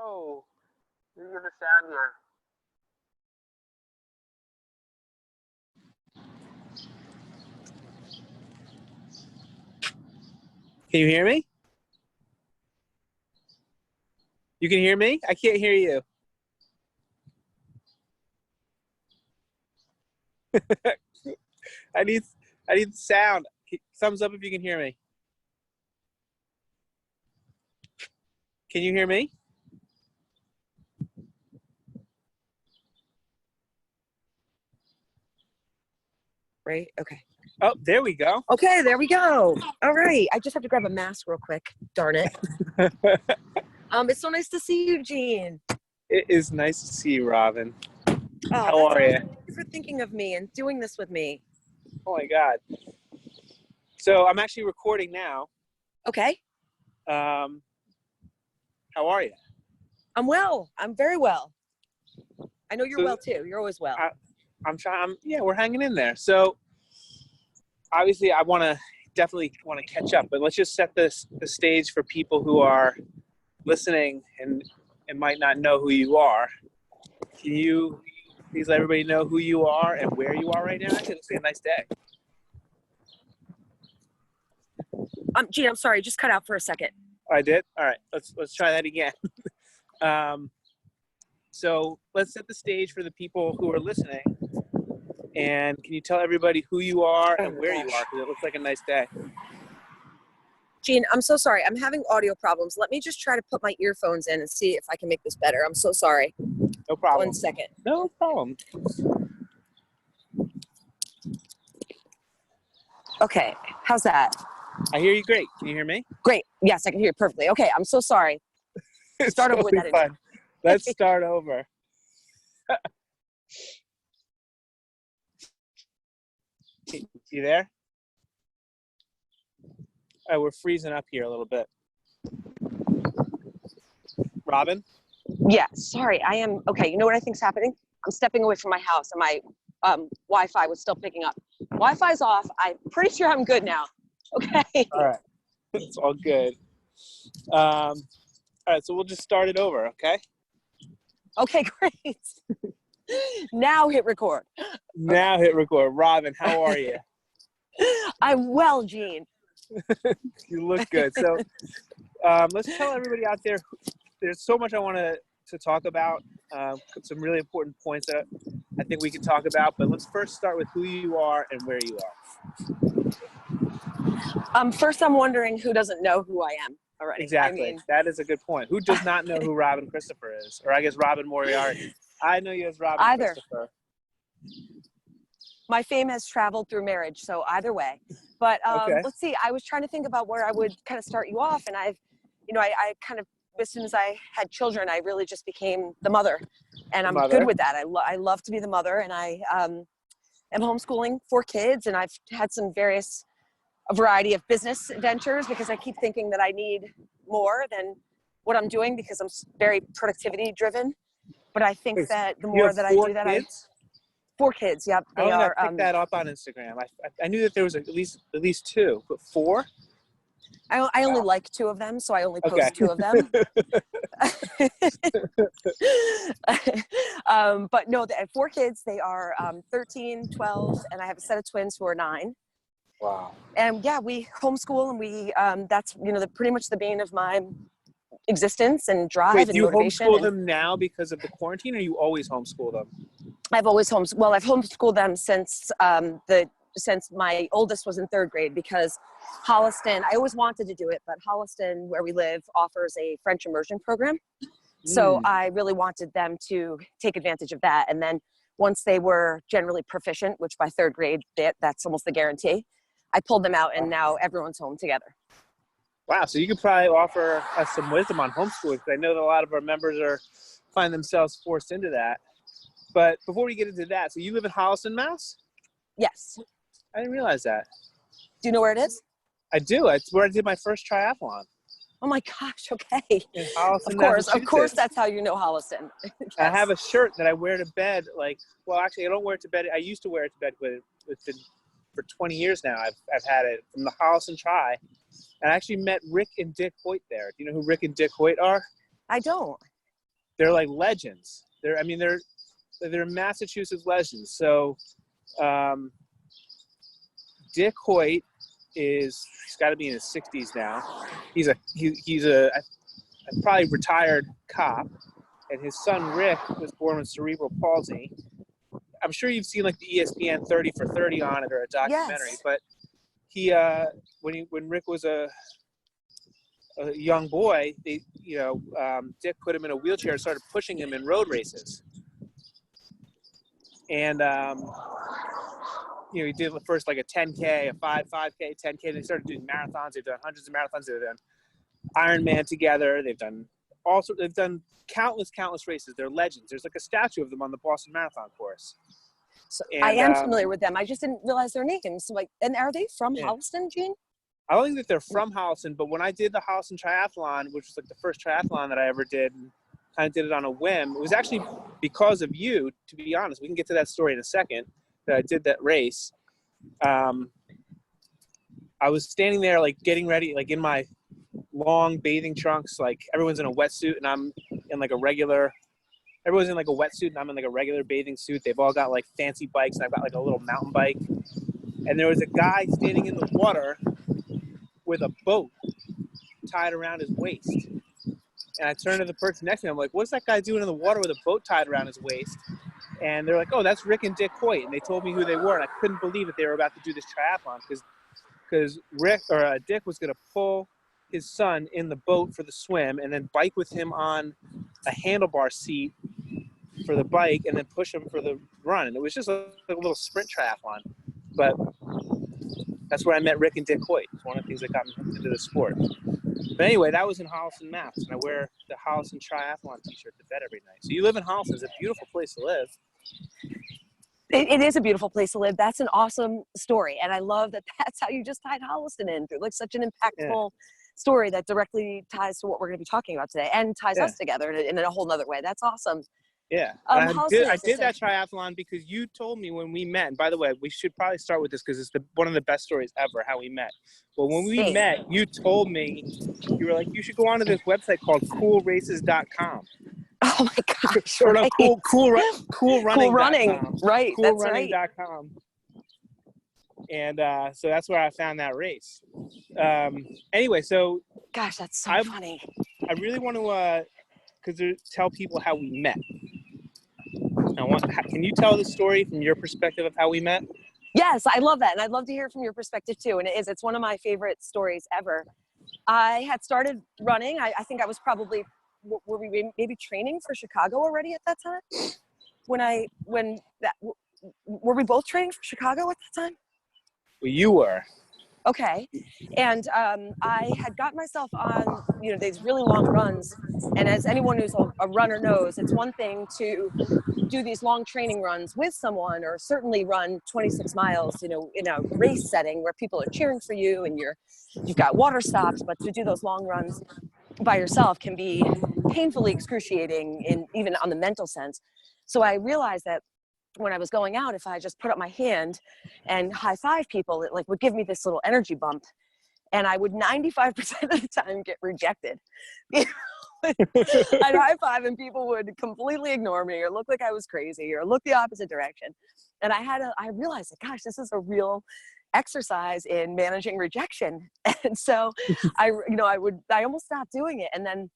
go. Let me get the sound here. Can you hear me? You can hear me? I can't hear you. I need sound. Thumbs up if you can hear me. Can you hear me? Right? Okay. Oh, there we go. Okay, there we go. All right. I just have to grab a mask real quick. Darn it. It's so nice to see you, Gene. It is nice to see you, Robyn. Oh, How are you? Thank you for thinking of me and doing this with me. Oh my God. So I'm actually recording now. Okay. How are you? I'm well. I'm very well. I know you're well too. You're always well. I'm trying. Yeah, we're hanging in there. So obviously I definitely want to catch up, but let's just set the stage for people who are listening and might not know who you are. Can you please let everybody know who you are and where you are right now? Actually, it's a nice day. Gene, I'm sorry. Just cut out for a second. I did? All right. Let's try that again. So let's set the stage for the people who are listening. And can you tell everybody who you are and where you are? Because it looks like a nice day. Gene, I'm so sorry. I'm having audio problems. Let me just try to put my earphones in and see if I can make this better. I'm so sorry. No problem. 1 second. No problem. Okay. How's that? I hear you great. Can you hear me? Great. Yes, I can hear you perfectly. Okay. I'm so sorry. Start over with that. Fun. Let's start over. You there? Oh, we're freezing up here a little bit. Robyn? Yeah, sorry. I am. Okay, you know what I think's happening? I'm stepping away from my house and my Wi-Fi was still picking up. Wi-Fi's off. I'm pretty sure I'm good now. Okay. All right. It's all good. All right, so we'll just start it over, okay? Okay, great. Now hit record. Now hit record. Robyn, how are you? I'm well, Gene. You look good. So let's tell everybody out there, there's so much I want to talk about, some really important points that I think we can talk about, but let's first start with who you are and where you are. First, I'm wondering who doesn't know who I am already. Exactly. I mean, that is a good point. Who does not know who Robyn Christopher is? Or I guess Robyn Moriarty. I know you as Robyn Christopher. My fame has traveled through marriage, so either way. But okay. Let's see. I was trying to think about where I would kind of start you off, and I kind of, as soon as I had children, I really just became the mother, and I'm good with that. I love to be the mother, and I am homeschooling 4 kids, and I've had a variety of business ventures because I keep thinking that I need more than what I'm doing because I'm very productivity driven. But I think that the more that I do that, kids? 4 kids. Yep, they are. I picked that up on Instagram. I knew that there was at least 2, but 4. I only like 2 of them, so I only post 2 of them. But no, I have 4 kids. They are 13, 12, and I have a set of twins who are 9. Wow. And yeah, we homeschool, and we that's pretty much the bane of my existence and drive and motivation. Do you homeschool them now because of the quarantine, or you always homeschool them? I've always I've homeschooled them since my oldest was in 3rd grade because Holliston, I always wanted to do it, but Holliston, where we live, offers a French immersion program. So I really wanted them to take advantage of that. And then once they were generally proficient, which by 3rd grade, that's almost a guarantee, I pulled them out, and now everyone's home together. Wow, so you could probably offer us some wisdom on homeschooling, because I know that a lot of our members find themselves forced into that. But before we get into that, so you live in Holliston, Mass? Yes. I didn't realize that. Do you know where it is? I do. It's where I did my first triathlon. Oh my gosh, okay. In Holliston, of course that's how you know Holliston. Yes. I have a shirt that I wear to bed, actually I don't wear it to bed. I used to wear it to bed, but it's been for 20 years now. I've had it from the Holliston Tri. And I actually met Rick and Dick Hoyt there. Do you know who Rick and Dick Hoyt are? I don't. they're like legends. They're Massachusetts legends. So Dick Hoyt he's got to be in his 60s now. He's a probably retired cop, and his son Rick was born with cerebral palsy. I'm sure you've seen like the ESPN 30 for 30 on it, or a documentary. Yes. But he when Rick was a young boy, Dick put him in a wheelchair and started pushing him in road races. And he did first like a 10K, a 5K, 10K. They started doing marathons. They've done hundreds of marathons. They've done Ironman together. They've done countless races. They're legends. There's like a statue of them on the Boston Marathon course. So I am familiar with them. I just didn't realize their names. And are they from Holliston, Gene? I don't think that they're from Holliston, but when I did the Holliston Triathlon, which was like the first triathlon that I ever did, and kind of did it on a whim, it was actually because of you, to be honest. We can get to that story in a second, that I did that race. I was standing there like getting ready, like in my long bathing trunks, like everyone's in a wetsuit and I'm in like everyone's in like a wetsuit and I'm in like a regular bathing suit. They've all got like fancy bikes and I've got like a little mountain bike. And there was a guy standing in the water with a boat tied around his waist. And I turned to the person next to me. I'm like, what's that guy doing in the water with a boat tied around his waist? And they're like, oh, that's Rick and Dick Hoyt. And they told me who they were. And I couldn't believe that they were about to do this triathlon because Dick was going to pull his son in the boat for the swim and then bike with him on a handlebar seat for the bike and then push him for the run. And it was just a little sprint triathlon. But that's where I met Rick and Dick Hoyt. It's one of the things that got me into the sport. But anyway, that was in Holliston, Mass. And I wear the Holliston Triathlon t-shirt to bed every night. So you live in Holliston. It's a beautiful place to live. It is a beautiful place to live. That's an awesome story. And I love that that's how you just tied Holliston in through like such an impactful story that directly ties to what we're going to be talking about today and ties us together in a whole nother way. That's awesome. Yeah. I did that triathlon because you told me when we met, and by the way, we should probably start with this because it's one of the best stories ever, how we met. Well, when we met, you told me, you were like, you should go onto this website called coolraces.com. Oh my gosh. Or no, cool running. Cool running. Right. Coolrunning.com. And so that's where I found that race. Anyway, so. Gosh, that's so funny. I really want to tell people how we met. Can you tell the story from your perspective of how we met? Yes, I love that. And I'd love to hear from your perspective too. And it's one of my favorite stories ever. I had started running. I think I was probably, were we maybe training for Chicago already at that time? Were we both training for Chicago at that time? Well, you were. Okay. And I had got myself on, these really long runs. And as anyone who's a runner knows, it's one thing to do these long training runs with someone, or certainly run 26 miles, in a race setting where people are cheering for you and you've got water stops. But to do those long runs by yourself can be painfully excruciating even on the mental sense. So I realized that when I was going out, if I just put up my hand and high five people, it would give me this little energy bump, and I would 95% of the time get rejected. I'd high five and people would completely ignore me or look like I was crazy or look the opposite direction. And I realized that, gosh, this is a real exercise in managing rejection. And so I almost stopped doing it. And then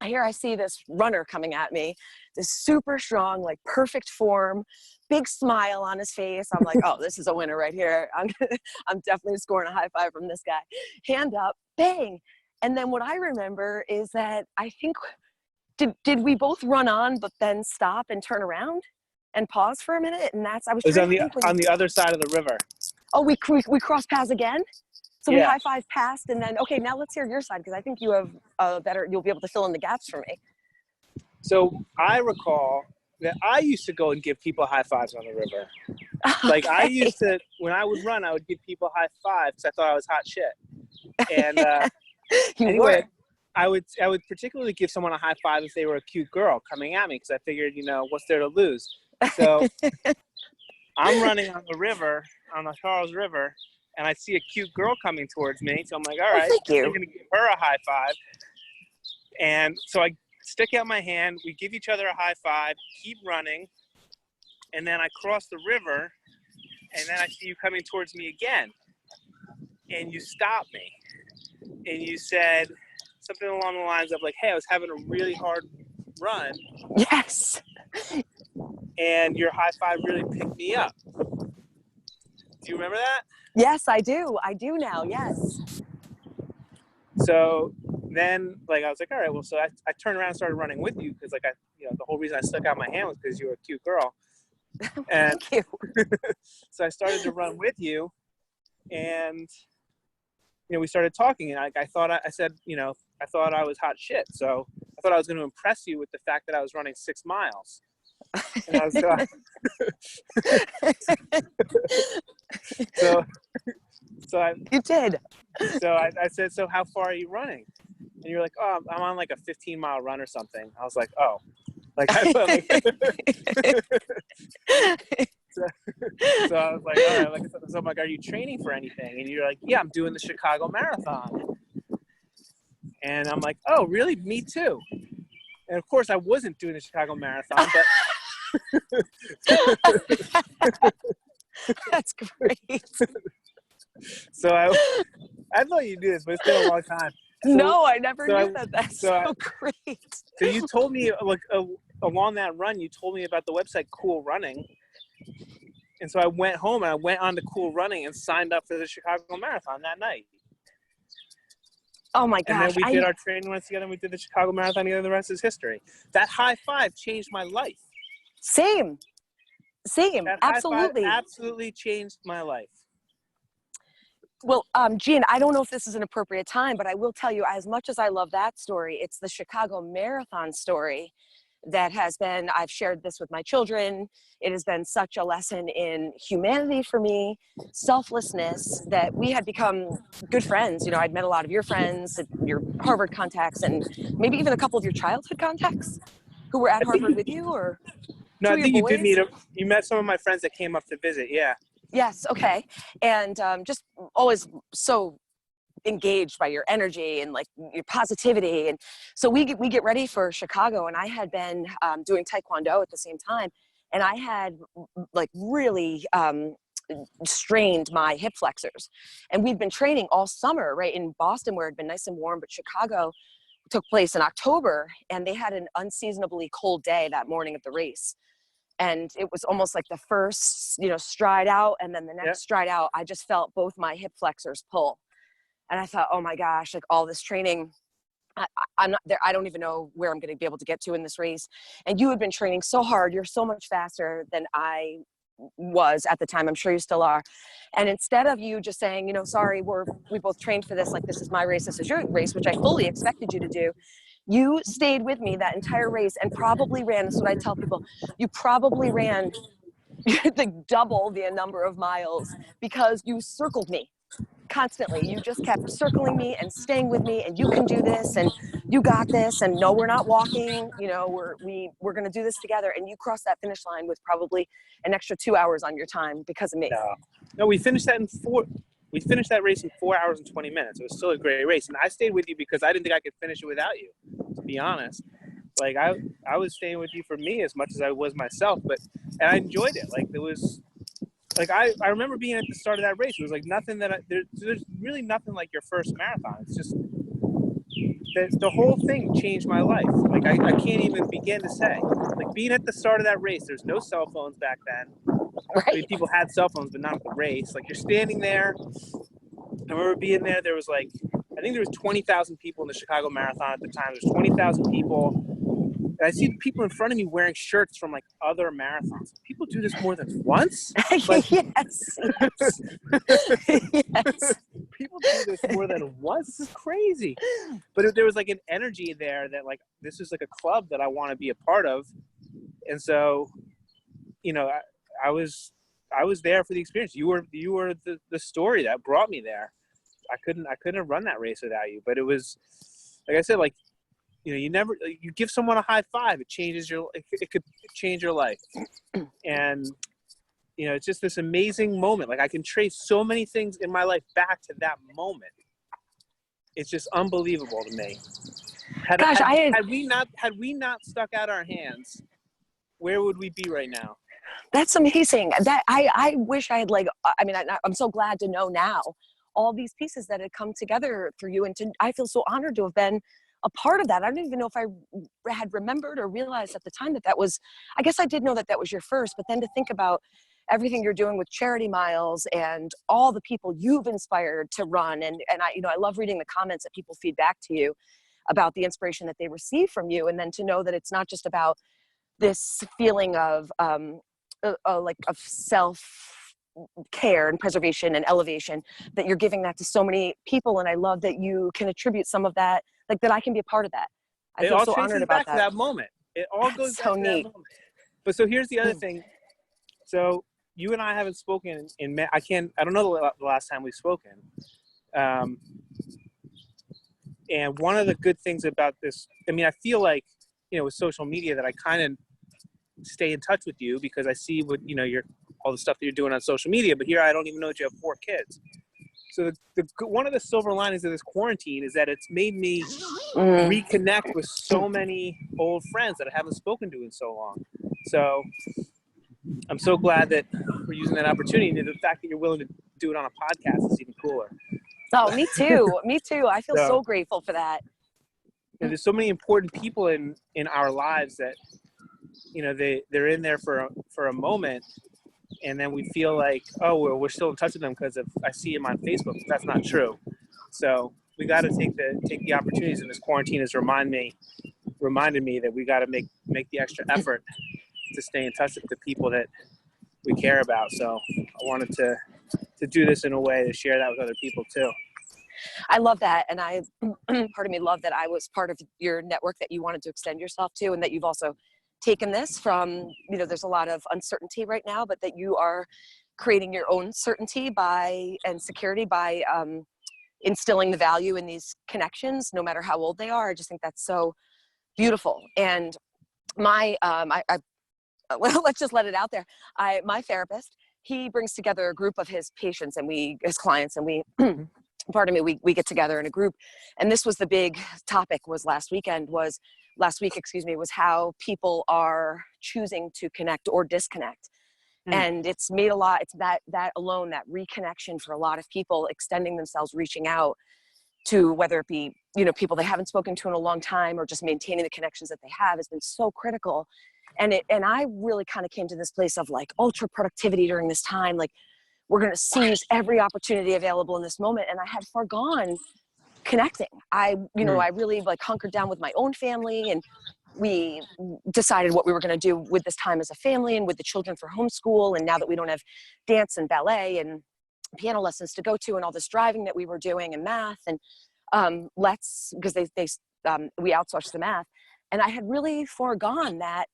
here I see this runner coming at me, this super strong, perfect form, big smile on his face. I'm like, oh, this is a winner right here. I'm definitely scoring a high five from this guy. Hand up, bang. And then what I remember is that I think, did we both run on, but then stop and turn around and pause for a minute? And I was on the other side of the river. Oh, we crossed paths again? So we high-fived past, and then, okay, now let's hear your side, because I think you have you'll be able to fill in the gaps for me. So I recall that I used to go and give people high fives on the river. Okay. I used to, when I would run, I would give people high fives because I thought I was hot shit. And anyway, I would particularly give someone a high five if they were a cute girl coming at me, because I figured, what's there to lose? So I'm running on the river, on the Charles River, and I see a cute girl coming towards me. So I'm like, all right, I'm going to give her a high five. And so stick out my hand, we give each other a high five, keep running, and then I cross the river, and then I see you coming towards me again, and you stop me, and you said something along the lines of like, hey, I was having a really hard run. Yes. And your high five really picked me up. Do you remember that? Yes, I do. I do now. Yes. So then, like, I was like, all right, well, so I turned around and started running with you because, like, the whole reason I stuck out my hand was because you were a cute girl. And Thank you. so I started to run with you, and we started talking, and I said, I thought I was hot shit, so I thought I was going to impress you with the fact that I was running 6 miles. And I was You did. So I said, so how far are you running? And you're like, oh, I'm on like a 15-mile run or something. I was like, oh, like I felt like. So I was like, all right, so I'm like, are you training for anything? And you're like, yeah, I'm doing the Chicago Marathon. And I'm like, oh, really? Me too. And of course, I wasn't doing the Chicago Marathon, but That's great. so I thought you knew this, but it's been a long time. No, I never knew that. That's so great. So you told me, like, along that run, you told me about the website Cool Running. And so I went home and I went on to Cool Running and signed up for the Chicago Marathon that night. Oh my gosh. And then we did our training runs together and we did the Chicago Marathon together, and the rest is history. That high five changed my life. Same. That Absolutely. high five absolutely changed my life. Well, Jean, I don't know if this is an appropriate time, but I will tell you, as much as I love that story, it's the Chicago Marathon story that has been, I've shared this with my children. It has been such a lesson in humanity for me, selflessness, that we had become good friends. I'd met a lot of your friends, your Harvard contacts, and maybe even a couple of your childhood contacts who were at Harvard with you, or no, I think you did meet. You met some of my friends that came up to visit. Yeah. Yes. Okay. And just always so engaged by your energy and like your positivity. And so we get ready for Chicago, and I had been doing Taekwondo at the same time. And I had like really strained my hip flexors, and we'd been training all summer, right? In Boston where it'd been nice and warm, but Chicago took place in October, and they had an unseasonably cold day that morning of the race. And it was almost like the first, stride out, and then the next stride out, I just felt both my hip flexors pull. And I thought, oh my gosh, like all this training, I'm not there. I don't even know where I'm going to be able to get to in this race. And you had been training so hard. You're so much faster than I was at the time. I'm sure you still are. And instead of you just saying, sorry, we both trained for this, like this is my race, this is your race, which I fully expected you to do, you stayed with me that entire race and probably ran, this is what I tell people, you probably ran like double the number of miles because you circled me constantly. You just kept circling me and staying with me, and you can do this, and you got this, and no, we're not walking, we're going to do this together. And you crossed that finish line with probably an extra 2 hours on your time because of me. No, we finished that race in 4 hours and 20 minutes. It was still a great race. And I stayed with you because I didn't think I could finish it without you, to be honest. Like I was staying with you for me as much as I was myself, and I enjoyed it. Like there was, like I remember being at the start of that race. It was like nothing there's really nothing like your first marathon. It's just the whole thing changed my life. Like I can't even begin to say. Like being at the start of that race, there's no cell phones back then. Right. I mean, people had cell phones, but not the race. Like you're standing there. I remember being there. There was like, I think there was 20,000 people in the Chicago Marathon at the time. There's 20,000 people. And I see the people in front of me wearing shirts from like other marathons. People do this more than once? Like, yes. Yes. People do this more than once. This is crazy. But there was like an energy there that like, this is like a club that I want to be a part of. And so, I was there for the experience. You were the story that brought me there. I couldn't have run that race without you. But it was, like I said, like, you give someone a high five, it could change your life. And, it's just this amazing moment. Like I can trace so many things in my life back to that moment. It's just unbelievable to me. Gosh, had we not stuck out our hands, where would we be right now? That's amazing. That I wish I had I'm so glad to know now all these pieces that had come together for you. And I feel so honored to have been a part of that. I don't even know if I had remembered or realized at the time that was, I guess I did know that was your first, but then to think about everything you're doing with charity miles and all the people you've inspired to run. And I love reading the comments that people feed back to you about the inspiration that they receive from you. And then to know that it's not just about this feeling of of self-care and preservation and elevation, that you're giving that to so many people. And I love that you can attribute some of that, like that I can be a part of that. I feel so honored about that. To that moment. It all goes back to that moment. But so here's the other thing. So you and I haven't spoken I don't know the last time we've spoken. And one of the good things about this, I mean, I feel like, with social media that I kind of stay in touch with you because I see what, all the stuff that you're doing on social media, but here I don't even know that you have 4 kids. So one of the silver linings of this quarantine is that it's made me reconnect with so many old friends that I haven't spoken to in so long. So I'm so glad that we're using that opportunity, and the fact that you're willing to do it on a podcast is even cooler. Oh, me too. Me too. I feel so grateful for that. And there's so many important people in our lives that, they're in there for a moment, and then we feel like, oh, we're still in touch with them because I see them on Facebook. That's not true. So we got to take the opportunities, and this quarantine has reminded me that we got to make the extra effort to stay in touch with the people that we care about. So I wanted to do this in a way to share that with other people too. I love that. And I, love that I was part of your network that you wanted to extend yourself to, and that you've also taken this from, there's a lot of uncertainty right now, but that you are creating your own certainty and security by instilling the value in these connections, no matter how old they are. I just think that's so beautiful. And well, let's just let it out there. My therapist, he brings together a group of his patients and his clients, and we get together in a group. And this was the big topic was last week, was how people are choosing to connect or disconnect. And it's made it's that alone, that reconnection for a lot of people, extending themselves, reaching out to, whether it be, people they haven't spoken to in a long time, or just maintaining the connections that they have, has been so critical. And I really kind of came to this place of like ultra productivity during this time. Like, we're going to seize every opportunity available in this moment. And I had foregone connecting. I really hunkered down with my own family, and we decided what we were going to do with this time as a family and with the children for homeschool. And now that we don't have dance and ballet and piano lessons to go to and all this driving that we were doing and math, and because we outsourced the math, and I had really foregone that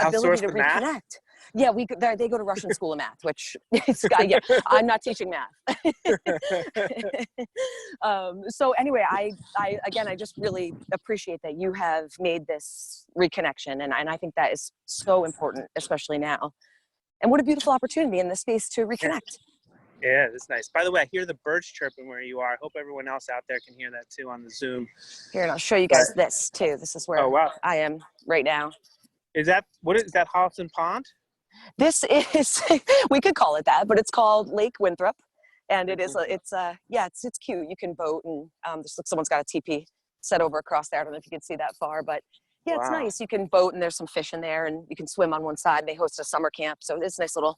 ability to reconnect. Math? Yeah, they go to Russian school of math, which is, I'm not teaching math. So anyway, I just really appreciate that you have made this reconnection, and I think that is so important, especially now. And what a beautiful opportunity in this space to reconnect. Yeah, that's nice. By the way, I hear the birds chirping where you are. I hope everyone else out there can hear that too on the Zoom. Here, and I'll show you guys this too. This is where I am right now. Is that Holliston Pond? This is, we could call it that, but it's called Lake Winthrop, and it's cute. You can boat, and someone's got a teepee set over across there. I don't know if you can see that far, but yeah, It's nice. You can boat, and there's some fish in there, and you can swim on one side. They host a summer camp, so it's a nice little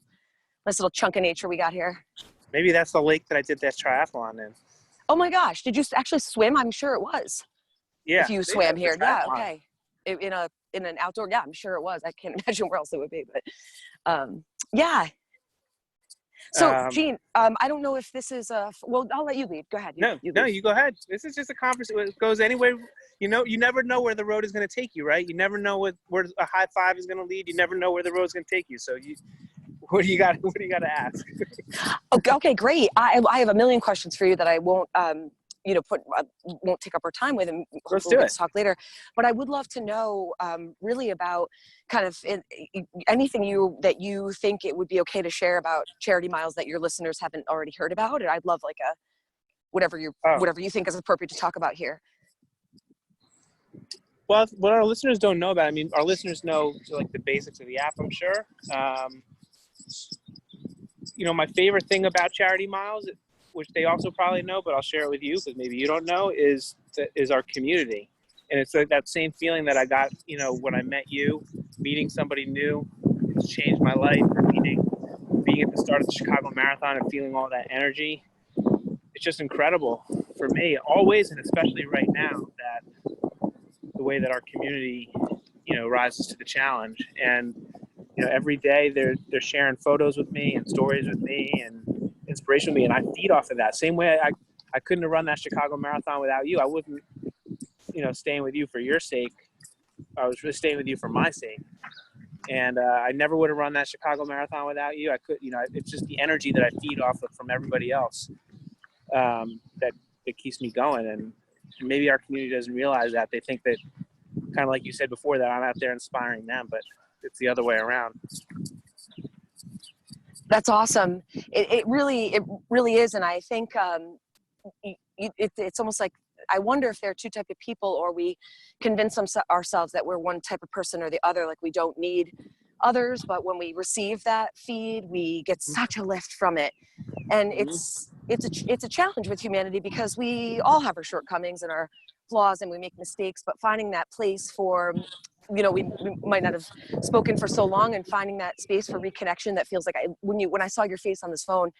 chunk of nature we got here. Maybe that's the lake that I did that triathlon in. Oh my gosh, did you actually swim? I'm sure it was. Yeah. If you swam here, yeah, okay. In an outdoor, yeah, I'm sure it was. I can't imagine where else it would be, but yeah. So Gene, I don't know if this is well, I'll let you lead. Go ahead. You go ahead. This is just a conversation. It goes anywhere. You never know where the road is going to take you, right? You never know where a high five is going to lead. You never know where the road is going to take you. So what do you got to ask? Okay, great. I have a million questions for you that I won't won't take up our time with, and hopefully we'll talk later. But I would love to know really about kind of anything that you think it would be okay to share about charity miles that your listeners haven't already heard about. And I'd love whatever you think is appropriate to talk about here. Well, what our listeners don't know about, I mean, our listeners know like the basics of the app, I'm sure. My favorite thing about Charity Miles, which they also probably know, but I'll share it with you because maybe you don't know, is our community. And it's like that same feeling that I got, when I met you, meeting somebody new. It's changed my life. Being at the start of the Chicago Marathon and feeling all that energy. It's just incredible for me, always, and especially right now, that the way that our community, rises to the challenge. And, every day they're sharing photos with me and stories with me and inspiration with me. And I feed off of that. Same way I couldn't have run that Chicago Marathon without you. I wouldn't, staying with you for your sake. I was really staying with you for my sake. And I never would have run that Chicago Marathon without you. I could, it's just the energy that I feed off of from everybody else that keeps me going. And maybe our community doesn't realize that. They think that, kind of like you said before, that I'm out there inspiring them, but it's the other way around. That's awesome. It really is. And I think it's almost like, I wonder if there are two types of people, or we convince ourselves that we're one type of person or the other, like we don't need others. But when we receive that feed, we get such a lift from it. And it's a challenge with humanity, because we all have our shortcomings and our flaws, and we make mistakes, but finding that place for, we might not have spoken for so long, and finding that space for reconnection that feels like when I saw your face on this phone,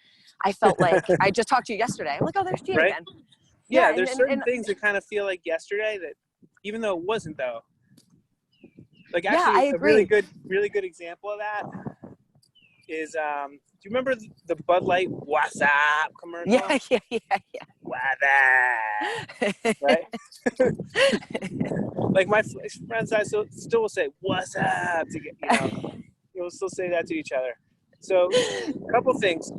I felt like I just talked to you yesterday. I'm like, oh, there's Jean right? again. Yeah, there's certain things that kind of feel like yesterday, that even though it wasn't, though. Like, actually, a really good example of that is, do you remember the Bud Light "What's Up" commercial? Yeah. What's up? Right? Like, my friends, I still will say "What's up" to get, we'll still say that to each other. So, a couple things.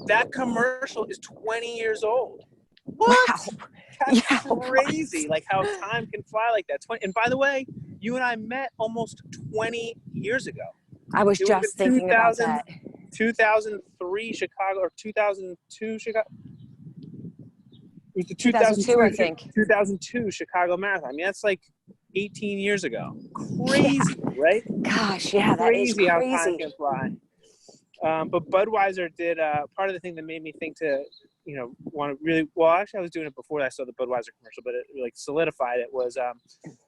That commercial is 20 years old. What? Wow. That's crazy. Like, how time can fly like that. And by the way, you and I met almost 20 years ago. I was just thinking about that. 2003 Chicago, or 2002 Chicago. It was the 2002, I think. 2002 Chicago Marathon. I mean, that's like 18 years ago. Crazy, right? Gosh, yeah, that is Crazy how crazy. time can fly. But Budweiser did part of the thing that made me think to, want to really, well, actually I was doing it before I saw the Budweiser commercial, but it like solidified it was,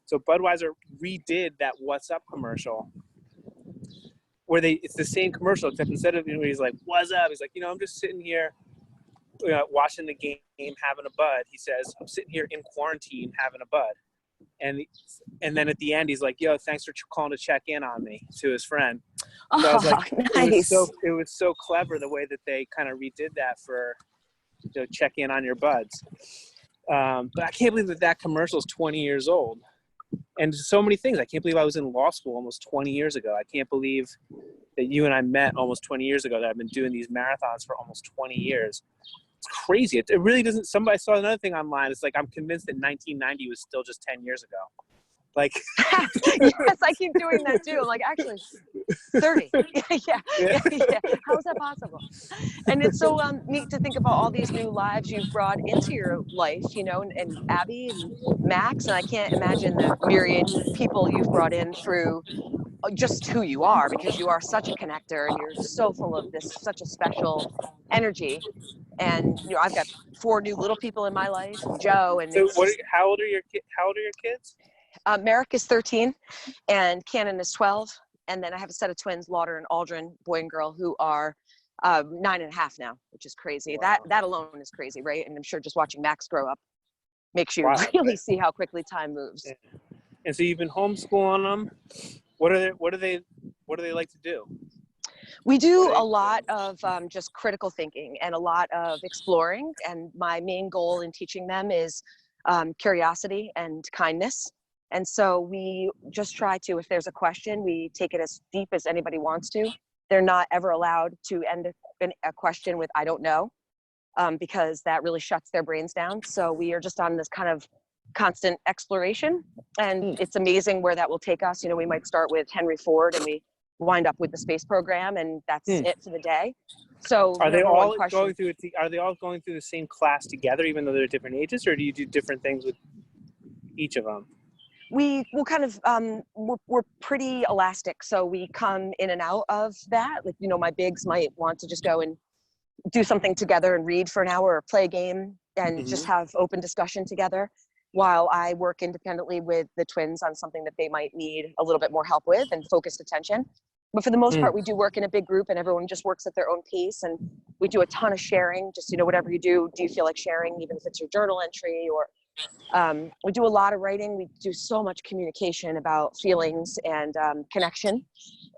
so Budweiser redid that "What's Up" commercial, where it's the same commercial, except instead of, he's like, "What's up?" He's like, I'm just sitting here watching the game, having a bud. He says, "I'm sitting here in quarantine having a bud." And then at the end, he's like, "Yo, thanks for calling to check in on me," to his friend. So I was like, nice. It was so clever the way that they kind of redid that for, to check in on your buds. But I can't believe that commercial is 20 years old. And so many things. I can't believe I was in law school almost 20 years ago. I can't believe that you and I met almost 20 years ago, that I've been doing these marathons for almost 20 years. It's crazy. It really doesn't. Somebody saw another thing online. It's like, I'm convinced that 1990 was still just 10 years ago. Like, yes, I keep doing that too. I'm like, actually, 30. yeah. How is that possible? And it's so neat to think about all these new lives you've brought into your life, and Abby and Max, and I can't imagine the myriad people you've brought in through just who you are, because you are such a connector, and you're so full of such a special energy. And I've got 4 new little people in my life, and Joe. And so, how old are your kids? Merrick is 13, and Cannon is 12, and then I have a set of twins, Lauder and Aldrin, boy and girl, who are 9.5 now, which is crazy. Wow. That alone is crazy, right? And I'm sure just watching Max grow up makes you really see how quickly time moves. Yeah. And so you've been homeschooling them. What do they like to do? We do a lot of just critical thinking and a lot of exploring. And my main goal in teaching them is curiosity and kindness. And so we just try to, if there's a question, we take it as deep as anybody wants to. They're not ever allowed to end a question with, "I don't know," because that really shuts their brains down. So we are just on this kind of constant exploration, and it's amazing where that will take us. We might start with Henry Ford, and we wind up with the space program, and that's it for the day. So are they all going through the same class together, even though they're different ages, or do you do different things with each of them? We will kind of, we're pretty elastic. So we come in and out of that. Like, you know, my bigs might want to just go and do something together and read for an hour or play a game and just have open discussion together, while I work independently with the twins on something that they might need a little bit more help with and focused attention. But for the most part, we do work in a big group and everyone just works at their own pace. And we do a ton of sharing. Just, you know, whatever you do you feel like sharing, even if it's your journal entry or we do a lot of writing. We do so much communication about feelings and connection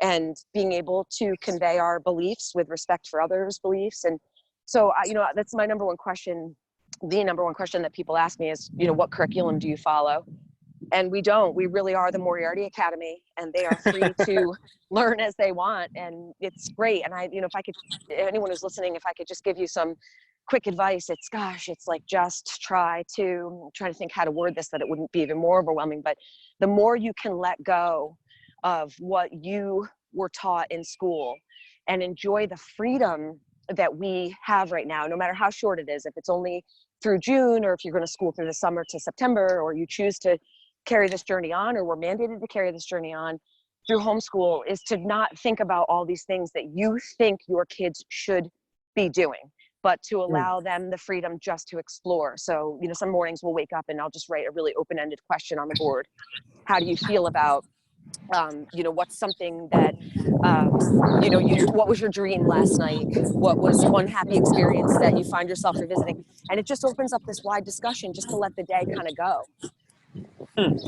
and being able to convey our beliefs with respect for others' beliefs. And so, you know, that's my number one question. The number one question that people ask me is, you know, what curriculum do you follow? And we don't. We really are the Moriarty Academy, and they are free to learn as they want, and it's great. And I, you know, if I could, anyone who's listening, if I could just give you some quick advice, it's like just try to, I'm trying to think how to word this that it wouldn't be even more overwhelming, but the more you can let go of what you were taught in school and enjoy the freedom that we have right now, no matter how short it is, if it's only through June, or if you're going to school through the summer to September, or you choose to carry this journey on, or we're mandated to carry this journey on through homeschool, is to not think about all these things that you think your kids should be doing, but to allow them the freedom just to explore. So, you know, some mornings we'll wake up and I'll just write a really open-ended question on the board. How do you feel about, you know, what's something that, you know, what was your dream last night? What was one happy experience that you find yourself revisiting? And it just opens up this wide discussion just to let the day kind of go.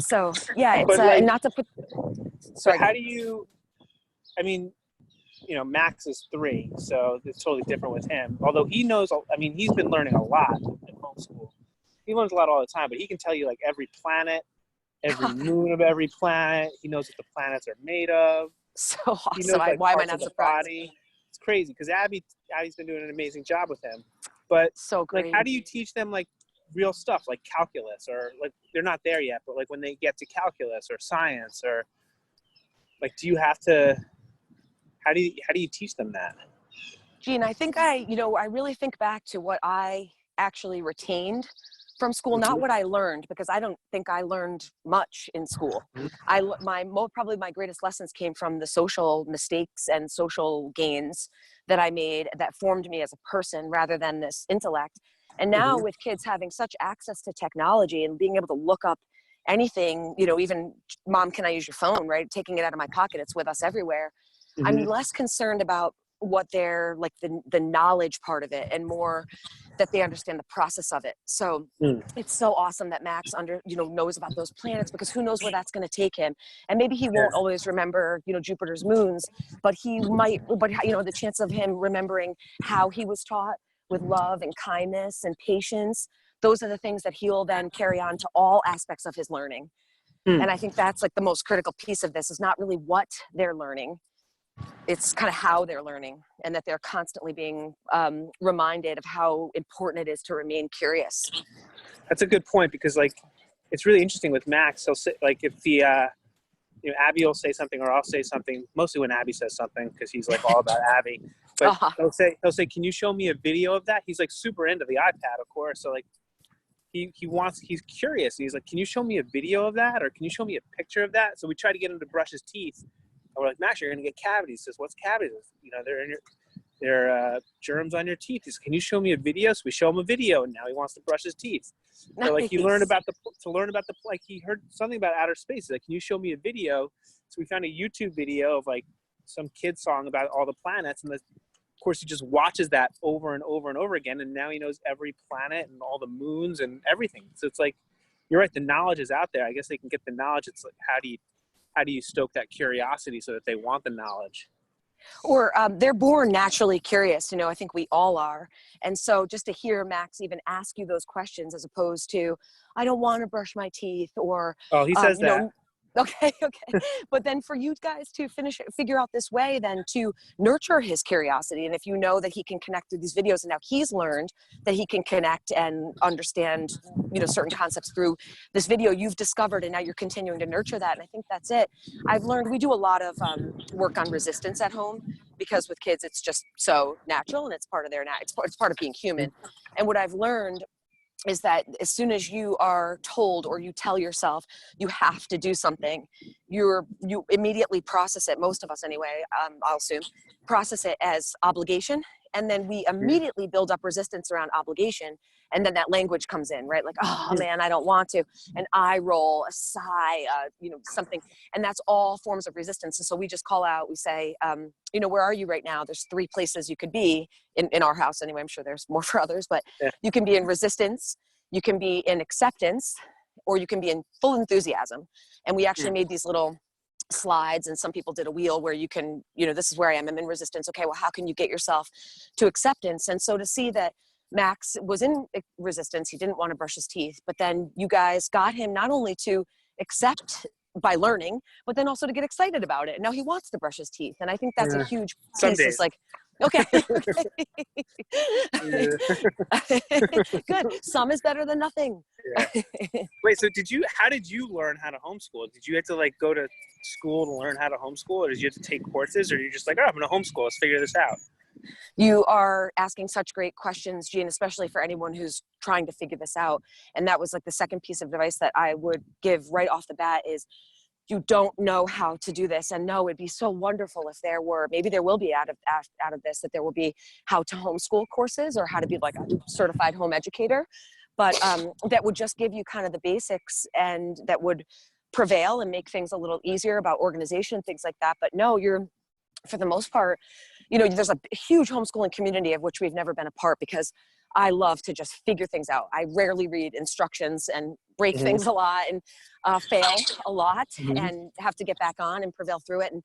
So yeah, it's like, not to put. Sorry. How do you? I mean, you know, Max is 3, so it's totally different with him. Although he knows, I mean, he's been learning a lot in homeschool. He learns a lot all the time, but he can tell you like every planet, every moon of every planet. He knows what the planets are made of. So awesome! He knows, like, why am I parts not of the surprised? body. It's crazy because Abby's been doing an amazing job with him. But so great. Like, how do you teach them like real stuff like calculus, or like they're not there yet, but like when they get to calculus or science, or like, do you have to? How do you teach them that? Gene, I think I really think back to what I actually retained from school, not what I learned, because I don't think I learned much in school. Probably my greatest lessons came from the social mistakes and social gains that I made that formed me as a person rather than this intellect. And now with kids having such access to technology and being able to look up anything, you know, even mom, can I use your phone, right? Taking it out of my pocket, it's with us everywhere. I'm less concerned about what they're like the knowledge part of it, and more that they understand the process of it. So it's so awesome that Max knows about those planets, because who knows where that's going to take him. And maybe he won't always remember, you know, Jupiter's moons, but he might, you know, the chance of him remembering how he was taught with love and kindness and patience, those are the things that he'll then carry on to all aspects of his learning. And I think that's like the most critical piece of this, is not really what they're learning. It's kind of how they're learning, and that they're constantly being reminded of how important it is to remain curious. That's a good point, because like, it's really interesting with Max. He'll say, like, if the, you know, Abby will say something, or I'll say something, mostly when Abby says something, because he's like all about Abby. But he'll say, can you show me a video of that? He's like super into the iPad, of course. So like, he's curious. He's like, can you show me a video of that? Or can you show me a picture of that? So we try to get him to brush his teeth. And we're like, Max, you're going to get cavities. He says, what's cavities? You know, they're germs on your teeth. He says, can you show me a video? So we show him a video, and now he wants to brush his teeth. Nice. Or like, he learned about like, he heard something about outer space. He's like, can you show me a video? So we found a YouTube video of like some kid song about all the planets. And of course, he just watches that over and over and over again. And now he knows every planet and all the moons and everything. So it's like, you're right. The knowledge is out there. I guess they can get the knowledge. It's like, how do you stoke that curiosity so that they want the knowledge? Or they're born naturally curious. You know, I think we all are. And so just to hear Max even ask you those questions, as opposed to, I don't want to brush my teeth, or, he says that. Know, okay. But then for you guys to figure out this way, then to nurture his curiosity. And if you know that he can connect through these videos, and now he's learned that he can connect and understand, you know, certain concepts through this video you've discovered, and now you're continuing to nurture that. And I think that's it. I've learned, we do a lot of work on resistance at home, because with kids, it's just so natural, and it's part of it's part of being human. And what I've learned is that as soon as you are told or you tell yourself you have to do something, you immediately process it. Most of us anyway, I'll assume, process it as obligation. And then we immediately build up resistance around obligation. And then that language comes in, right? Like, oh man, I don't want to. An eye roll, a sigh, something. And that's all forms of resistance. And so we just call out, we say, where are you right now? There's 3 places you could be in our house anyway. I'm sure there's more for others, but you can be in resistance, you can be in acceptance, or you can be in full enthusiasm. And we actually made these little slides, and some people did a wheel where you can, this is where I'm in resistance. Okay, well, how can you get yourself to acceptance? And so to see that Max was in resistance, he didn't want to brush his teeth, but then you guys got him not only to accept by learning, but then also to get excited about it. Now he wants to brush his teeth. And I think that's a huge piece. It's like, okay. Good. Some is better than nothing. Yeah. Wait, so how did you learn how to homeschool? Did you have to like go to school to learn how to homeschool, or did you have to take courses, or you're just like, oh, I'm going to homeschool, let's figure this out? You are asking such great questions, Gene, especially for anyone who's trying to figure this out. And that was like the second piece of advice that I would give right off the bat is, you don't know how to do this. And no, it'd be so wonderful if there were, maybe there will be out of this, that there will be how to homeschool courses or how to be like a certified home educator. But that would just give you kind of the basics, and that would prevail and make things a little easier about organization, things like that. But no, for the most part, there's a huge homeschooling community of which we've never been a part, because I love to just figure things out. I rarely read instructions and break things a lot and fail a lot and have to get back on and prevail through it. And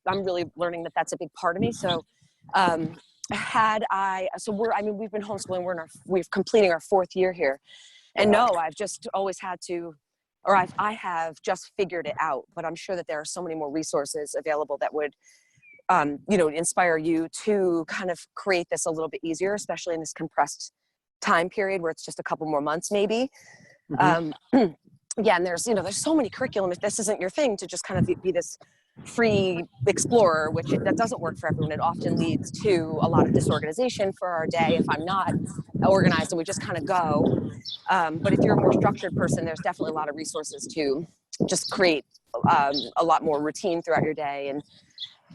I'm really learning that that's a big part of me. So we've been homeschooling. We're completing our 4th year here. And no, I've just always had to, or I have just figured it out, but I'm sure that there are so many more resources available that would inspire you to kind of create this a little bit easier, especially in this compressed time period where it's just a couple more months, maybe. And there's so many curriculum. If this isn't your thing, to just kind of be this free explorer, that doesn't work for everyone. It often leads to a lot of disorganization for our day if I'm not organized and we just kind of go. But if you're a more structured person, there's definitely a lot of resources to just create a lot more routine throughout your day. And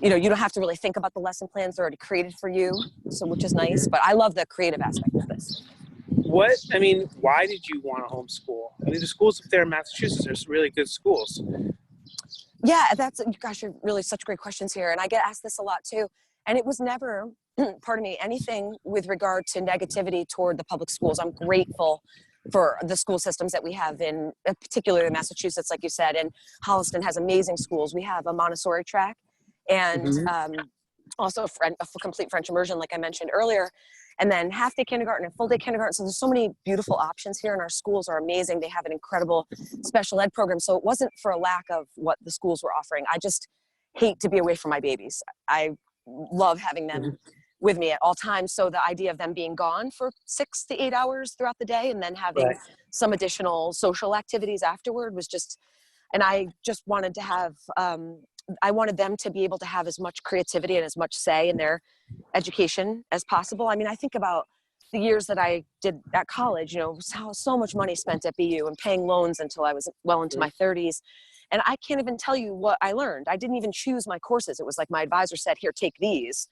you don't have to really think about the lesson plans. They're already created for you, which is nice. But I love the creative aspect of this. Why did you want to homeschool? The schools up there in Massachusetts are really good schools. Yeah, you're really such great questions here. And I get asked this a lot too. And it was never, anything with regard to negativity toward the public schools. I'm grateful for the school systems that we have in particularly in Massachusetts, like you said, and Holliston has amazing schools. We have a Montessori track and also a complete French immersion, like I mentioned earlier, and then half-day kindergarten and full-day kindergarten. So there's so many beautiful options here, and our schools are amazing. They have an incredible special ed program. So it wasn't for a lack of what the schools were offering. I just hate to be away from my babies. I love having them with me at all times. So the idea of them being gone for 6 to 8 hours throughout the day and then having some additional social activities afterward was just, and I just wanted to have, I wanted them to be able to have as much creativity and as much say in their education as possible. I mean, I think about the years that I did at college, so much money spent at BU and paying loans until I was well into my 30s. And I can't even tell you what I learned. I didn't even choose my courses. It was like my advisor said, here, take these.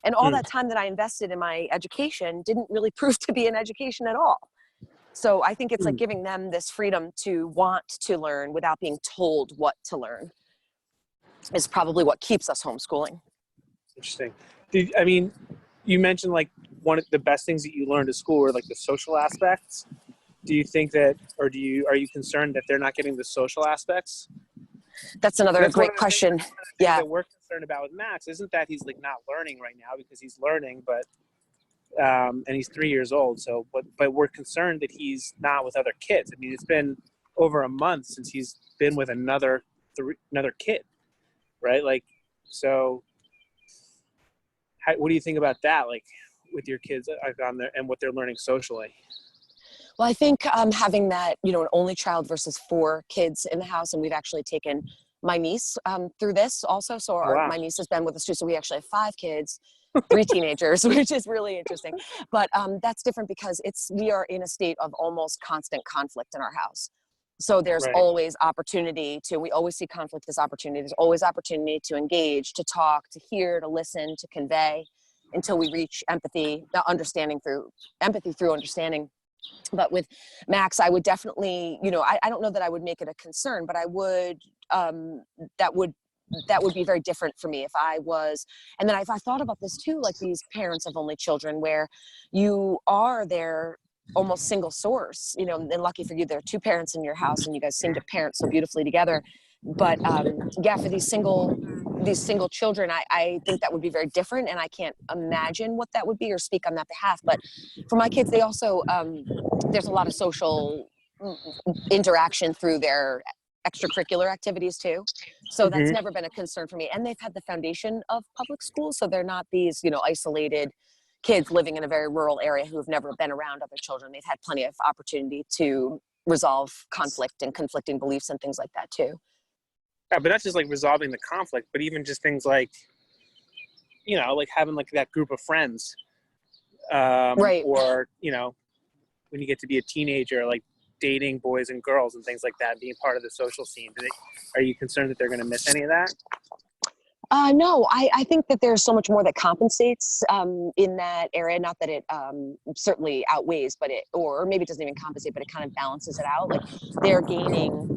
And all that time that I invested in my education didn't really prove to be an education at all. So I think it's like giving them this freedom to want to learn without being told what to learn is probably what keeps us homeschooling. Interesting. You mentioned like one of the best things that you learned at school were like the social aspects. Do you think that, or are you concerned that they're not getting the social aspects? That's another great question. Yeah. That we're concerned about with Max isn't that he's like not learning right now, because he's learning, but and he's 3 years old. So, but we're concerned that he's not with other kids. I mean, it's been over a month since he's been with another kid, right? Like, so what do you think about that? Like with your kids on there and what they're learning socially? Well, I think having that, an only child versus 4 kids in the house, and we've actually taken my niece through this also. So Wow. my niece has been with us too. So we actually have 5 kids, 3 teenagers, which is really interesting. But that's different because we are in a state of almost constant conflict in our house. So there's Right. always opportunity we always see conflict as opportunity. There's always opportunity to engage, to talk, to hear, to listen, to convey, until we reach empathy, understanding through understanding. But with Max, I would definitely, I don't know that I would make it a concern, but I would, that would be very different for me if I was, and then I thought about this too, like these parents of only children where you are their almost single source, and lucky for you, there are 2 parents in your house and you guys seem to parent so beautifully together. But for these single children, I think that would be very different, and I can't imagine what that would be or speak on that behalf. But for my kids, they also, there's a lot of social interaction through their extracurricular activities too. So that's never been a concern for me. And they've had the foundation of public schools. So they're not these, isolated kids living in a very rural area who have never been around other children. They've had plenty of opportunity to resolve conflict and conflicting beliefs and things like that too. Yeah, but that's just like resolving the conflict, but even just things like, like having like that group of friends, Right. Or, when you get to be a teenager, like dating boys and girls and things like that, being part of the social scene. Are you concerned that they're going to miss any of that? No, I think that there's so much more that compensates in that area. Not that it certainly outweighs, but or maybe it doesn't even compensate, but it kind of balances it out. Like they're gaining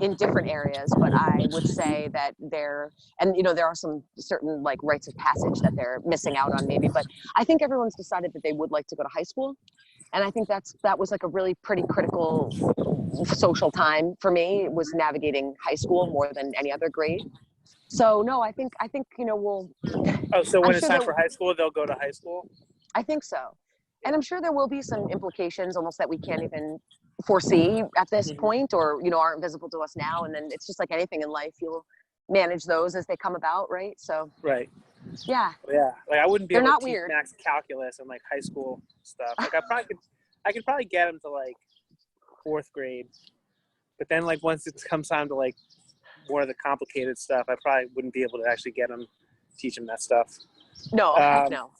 in different areas, but I would say that there are some certain like rites of passage that they're missing out on maybe, but I think everyone's decided that they would like to go to high school. And I think that was like a really pretty critical social time for me. It was navigating high school more than any other grade. So no, I think we'll. Oh, so when I'm it's sure time for high school, they'll go to high school? I think so. And I'm sure there will be some implications almost that we can't even foresee at this point, or, aren't visible to us now. And then it's just like anything in life, you'll manage those as they come about, right? So right. Yeah. Yeah. Like I wouldn't be They're able not to teach weird. Max calculus and like high school stuff. Like I could probably get him to like 4th grade. But then like once it comes time to like more of the complicated stuff, I probably wouldn't be able to actually teach him that stuff. No, heck no.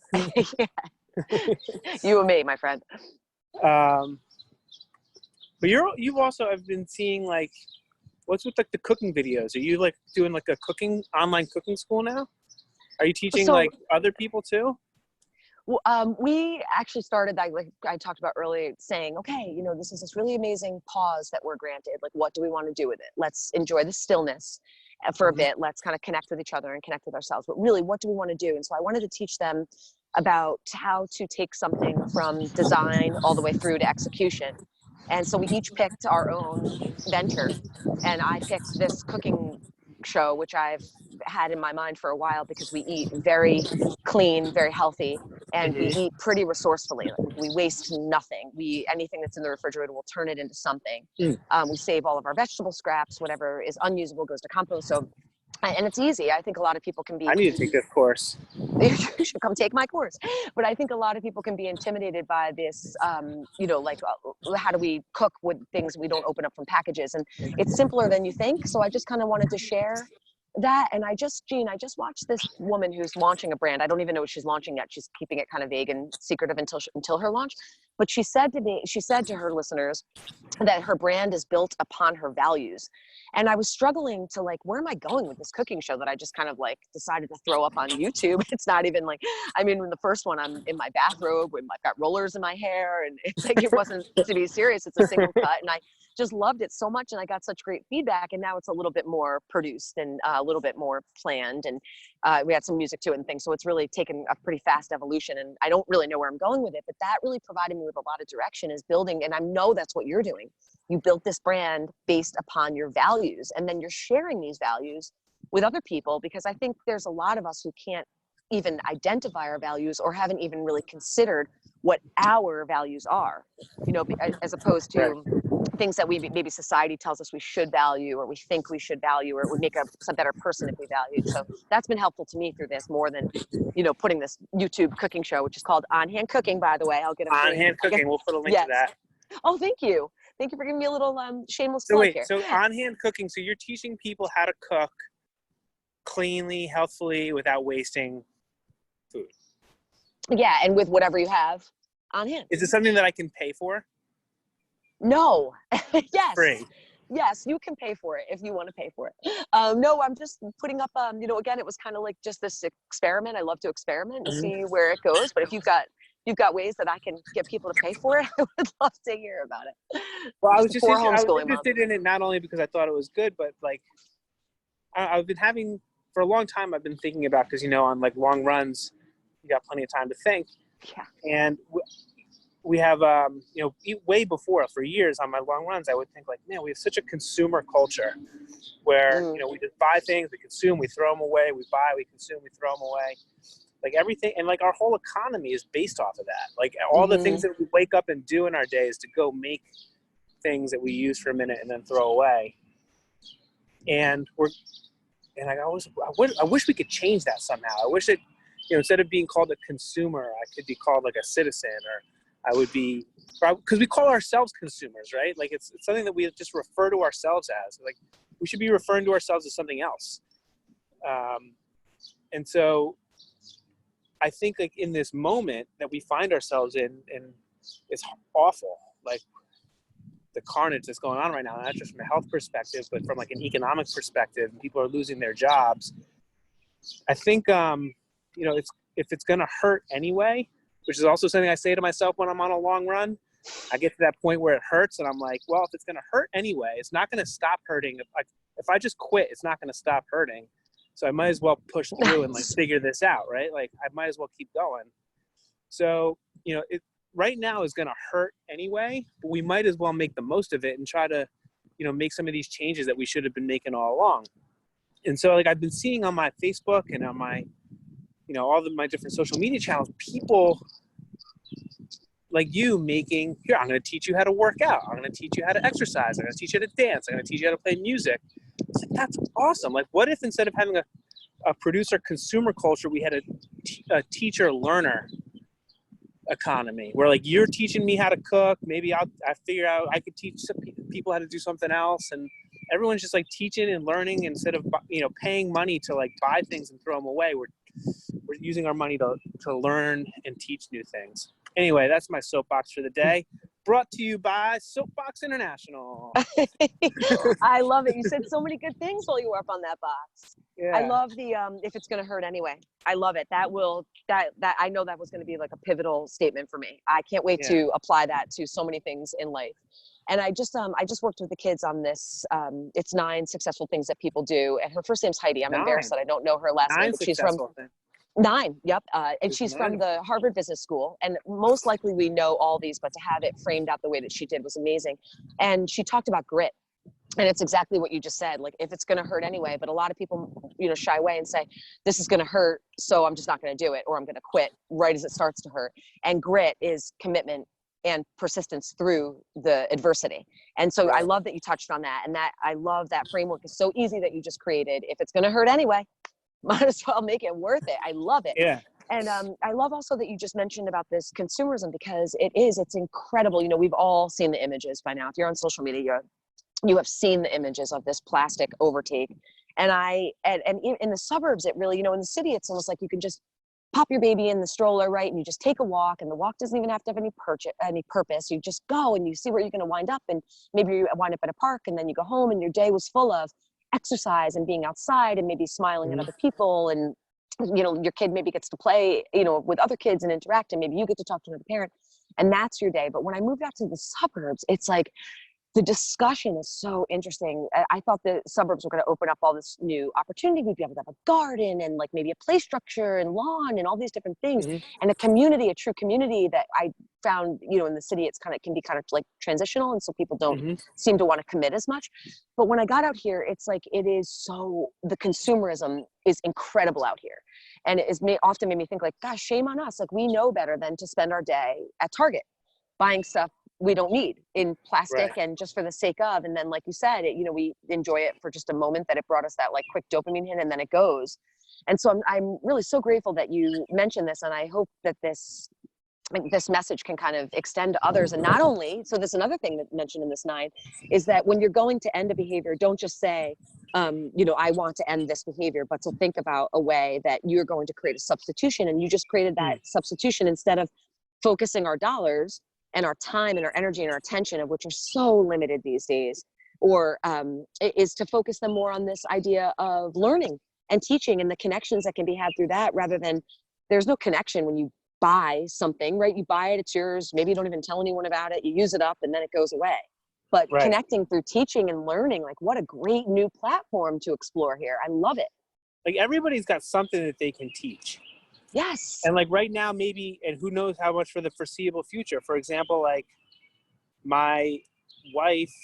You and me, my friend. But you've also, I've been seeing like, what's with like the cooking videos? Are you like doing like a online cooking school now? Are you teaching like other people too? Well, we actually started that, like I talked about earlier, saying, okay, this is this really amazing pause that we're granted. Like, what do we want to do with it? Let's enjoy the stillness for a bit. Let's kind of connect with each other and connect with ourselves. But really, what do we want to do? And so I wanted to teach them about how to take something from design all the way through to execution. And so we each picked our own venture. And I picked this cooking show, which I've had in my mind for a while because we eat very clean, very healthy, and we eat pretty resourcefully. Like we waste nothing. Anything that's in the refrigerator, we'll turn it into something. We save all of our vegetable scraps. Whatever is unusable goes to compost. So, and it's easy. I think a lot of people can be. I need to take this course. You should come take my course. But I think a lot of people can be intimidated by this, like how do we cook with things we don't open up from packages? And it's simpler than you think. So I just kind of wanted to share that. And Gene, I just watched this woman who's launching a brand. I don't even know what she's launching yet. She's keeping it kind of vague and secretive until her launch. But she said to her listeners that her brand is built upon her values. And I was struggling to like, where am I going with this cooking show that I just kind of like decided to throw up on YouTube? It's not even like, in the first one, I'm in my bathrobe with I've got rollers in my hair, and it's like, it wasn't to be serious. It's a single cut. And I just loved it so much. And I got such great feedback. And now it's a little bit more produced and a little bit more planned. And we had some music to it and things. So it's really taken a pretty fast evolution. And I don't really know where I'm going with it, but that really provided me with a lot of direction, is building. And I know that's what you're doing. You built this brand based upon your values, and then you're sharing these values with other people, because I think there's a lot of us who can't even identify our values or haven't even really considered what our values are, as opposed to things that maybe society tells us we should value, or we think we should value, or it would make us a better person if we valued. So that's been helpful to me through this, more than, putting this YouTube cooking show, which is called On Hand Cooking, by the way. I'll get a On Hand Cooking. We'll put a link to that. Oh, thank you. Thank you for giving me a little shameless So plug wait, here. so on-hand cooking, so you're teaching people how to cook cleanly, healthfully, without wasting food. Yeah, and with whatever you have on hand. Is it something that I can pay for? No. Yes. Free. Yes, you can pay for it if you want to pay for it. No, I'm just putting up, again, it was kind of like just this experiment. I love to experiment and see where it goes. But if you've got ways that I can get people to pay for it, I would love to hear about it. Well, I was homeschooling interested in it not only because I thought it was good, but like I've been having for a long time. I've been thinking about, because on like long runs, you got plenty of time to think. Yeah. And we have, way before, for years on my long runs, I would think like, man, we have such a consumer culture where, we just buy things, we consume, we throw them away, we buy, we consume, we throw them away. Like everything, and like our whole economy is based off of that. Like all the things that we wake up and do in our days to go make things that we use for a minute and then throw away. And I wish we could change that somehow. I wish that, instead of being called a consumer, I could be called like a citizen, or I would be, because we call ourselves consumers, right? Like it's something that we just refer to ourselves as. Like we should be referring to ourselves as something else. And so I think like in this moment that we find ourselves in, and it's awful, like the carnage that's going on right now, not just from a health perspective, but from like an economic perspective, people are losing their jobs. I think, if it's going to hurt anyway, which is also something I say to myself when I'm on a long run, I get to that point where it hurts and I'm like, well, if it's going to hurt anyway, it's not going to stop hurting. If I just quit, it's not going to stop hurting. So I might as well push through and like figure this out, right? Like I might as well keep going. So, it right now is going to hurt anyway, but we might as well make the most of it and try to, make some of these changes that we should have been making all along. And so like I've been seeing on my Facebook and on my, all my different social media channels, people like you making, here, I'm going to teach you how to work out. I'm going to teach you how to exercise. I'm going to teach you how to dance. I'm going to teach you how to play music. It's like, that's awesome. Like what if instead of having a producer consumer culture, we had a teacher learner economy where like you're teaching me how to cook. Maybe I figure out I could teach some people how to do something else. And everyone's just like teaching and learning instead of, paying money to like buy things and throw them away. We're using our money to learn and teach new things. Anyway, that's my soapbox for the day. Brought to you by Soapbox International. I love it. You said so many good things while you were up on that box. Yeah. I love the if it's going to hurt anyway. I love it. That I know that was going to be like a pivotal statement for me. I can't wait to apply that to so many things in life. And I just worked with the kids on this. It's 9 successful things that people do. And her first name's Heidi. I'm embarrassed that I don't know her last name, but she's from 9. Yep. And she's from the Harvard Business School. And most likely we know all these, but to have it framed out the way that she did was amazing. And she talked about grit. And it's exactly what you just said. Like, if it's going to hurt anyway, but a lot of people, shy away and say, this is going to hurt, so I'm just not going to do it, or I'm going to quit right as it starts to hurt. And grit is commitment and persistence through the adversity. And so I love that you touched on that. And that I love that framework is so easy that you just created. If it's going to hurt anyway, might as well make it worth it. I love it. Yeah. And I love also that you just mentioned about this consumerism, because it's incredible. We've all seen the images by now. If you're on social media, you have seen the images of this plastic overtake. And in the suburbs, it really, in the city, it's almost like you can just pop your baby in the stroller, right? And you just take a walk, and the walk doesn't even have to have any purpose. You just go and you see where you're going to wind up. And maybe you wind up at a park, and then you go home, and your day was full of exercise and being outside and maybe smiling at other people. And, your kid maybe gets to play, with other kids and interact, and maybe you get to talk to another parent, and that's your day. But when I moved out to the suburbs, it's like, the discussion is so interesting. I thought the suburbs were going to open up all this new opportunity. We'd be able to have a garden and like maybe a play structure and lawn and all these different things, and a true community that I found, in the city, can be kind of like transitional. And so people don't seem to want to commit as much. But when I got out here, it's like, the consumerism is incredible out here. And it often made me think like, gosh, shame on us. Like, we know better than to spend our day at Target buying stuff we don't need in plastic and just for the sake of. And then, like you said, we enjoy it for just a moment, that it brought us that like quick dopamine hit, and then it goes. And so I'm really so grateful that you mentioned this. And I hope that this this message can kind of extend to others. And not only, so there's another thing that mentioned in this 9 is that when you're going to end a behavior, don't just say, I want to end this behavior, but to think about a way that you're going to create a substitution. And you just created that substitution instead of focusing our dollars and our time and our energy and our attention, of which are so limited these days, or is to focus them more on this idea of learning and teaching and the connections that can be had through that, rather than, there's no connection when you buy something, right? You buy it, it's yours. Maybe you don't even tell anyone about it. You use it up and then it goes away. But connecting through teaching and learning, like, what a great new platform to explore here. I love it. Like, everybody's got something that they can teach. Yes. And like right now, maybe, and who knows how much for the foreseeable future. For example, like my wife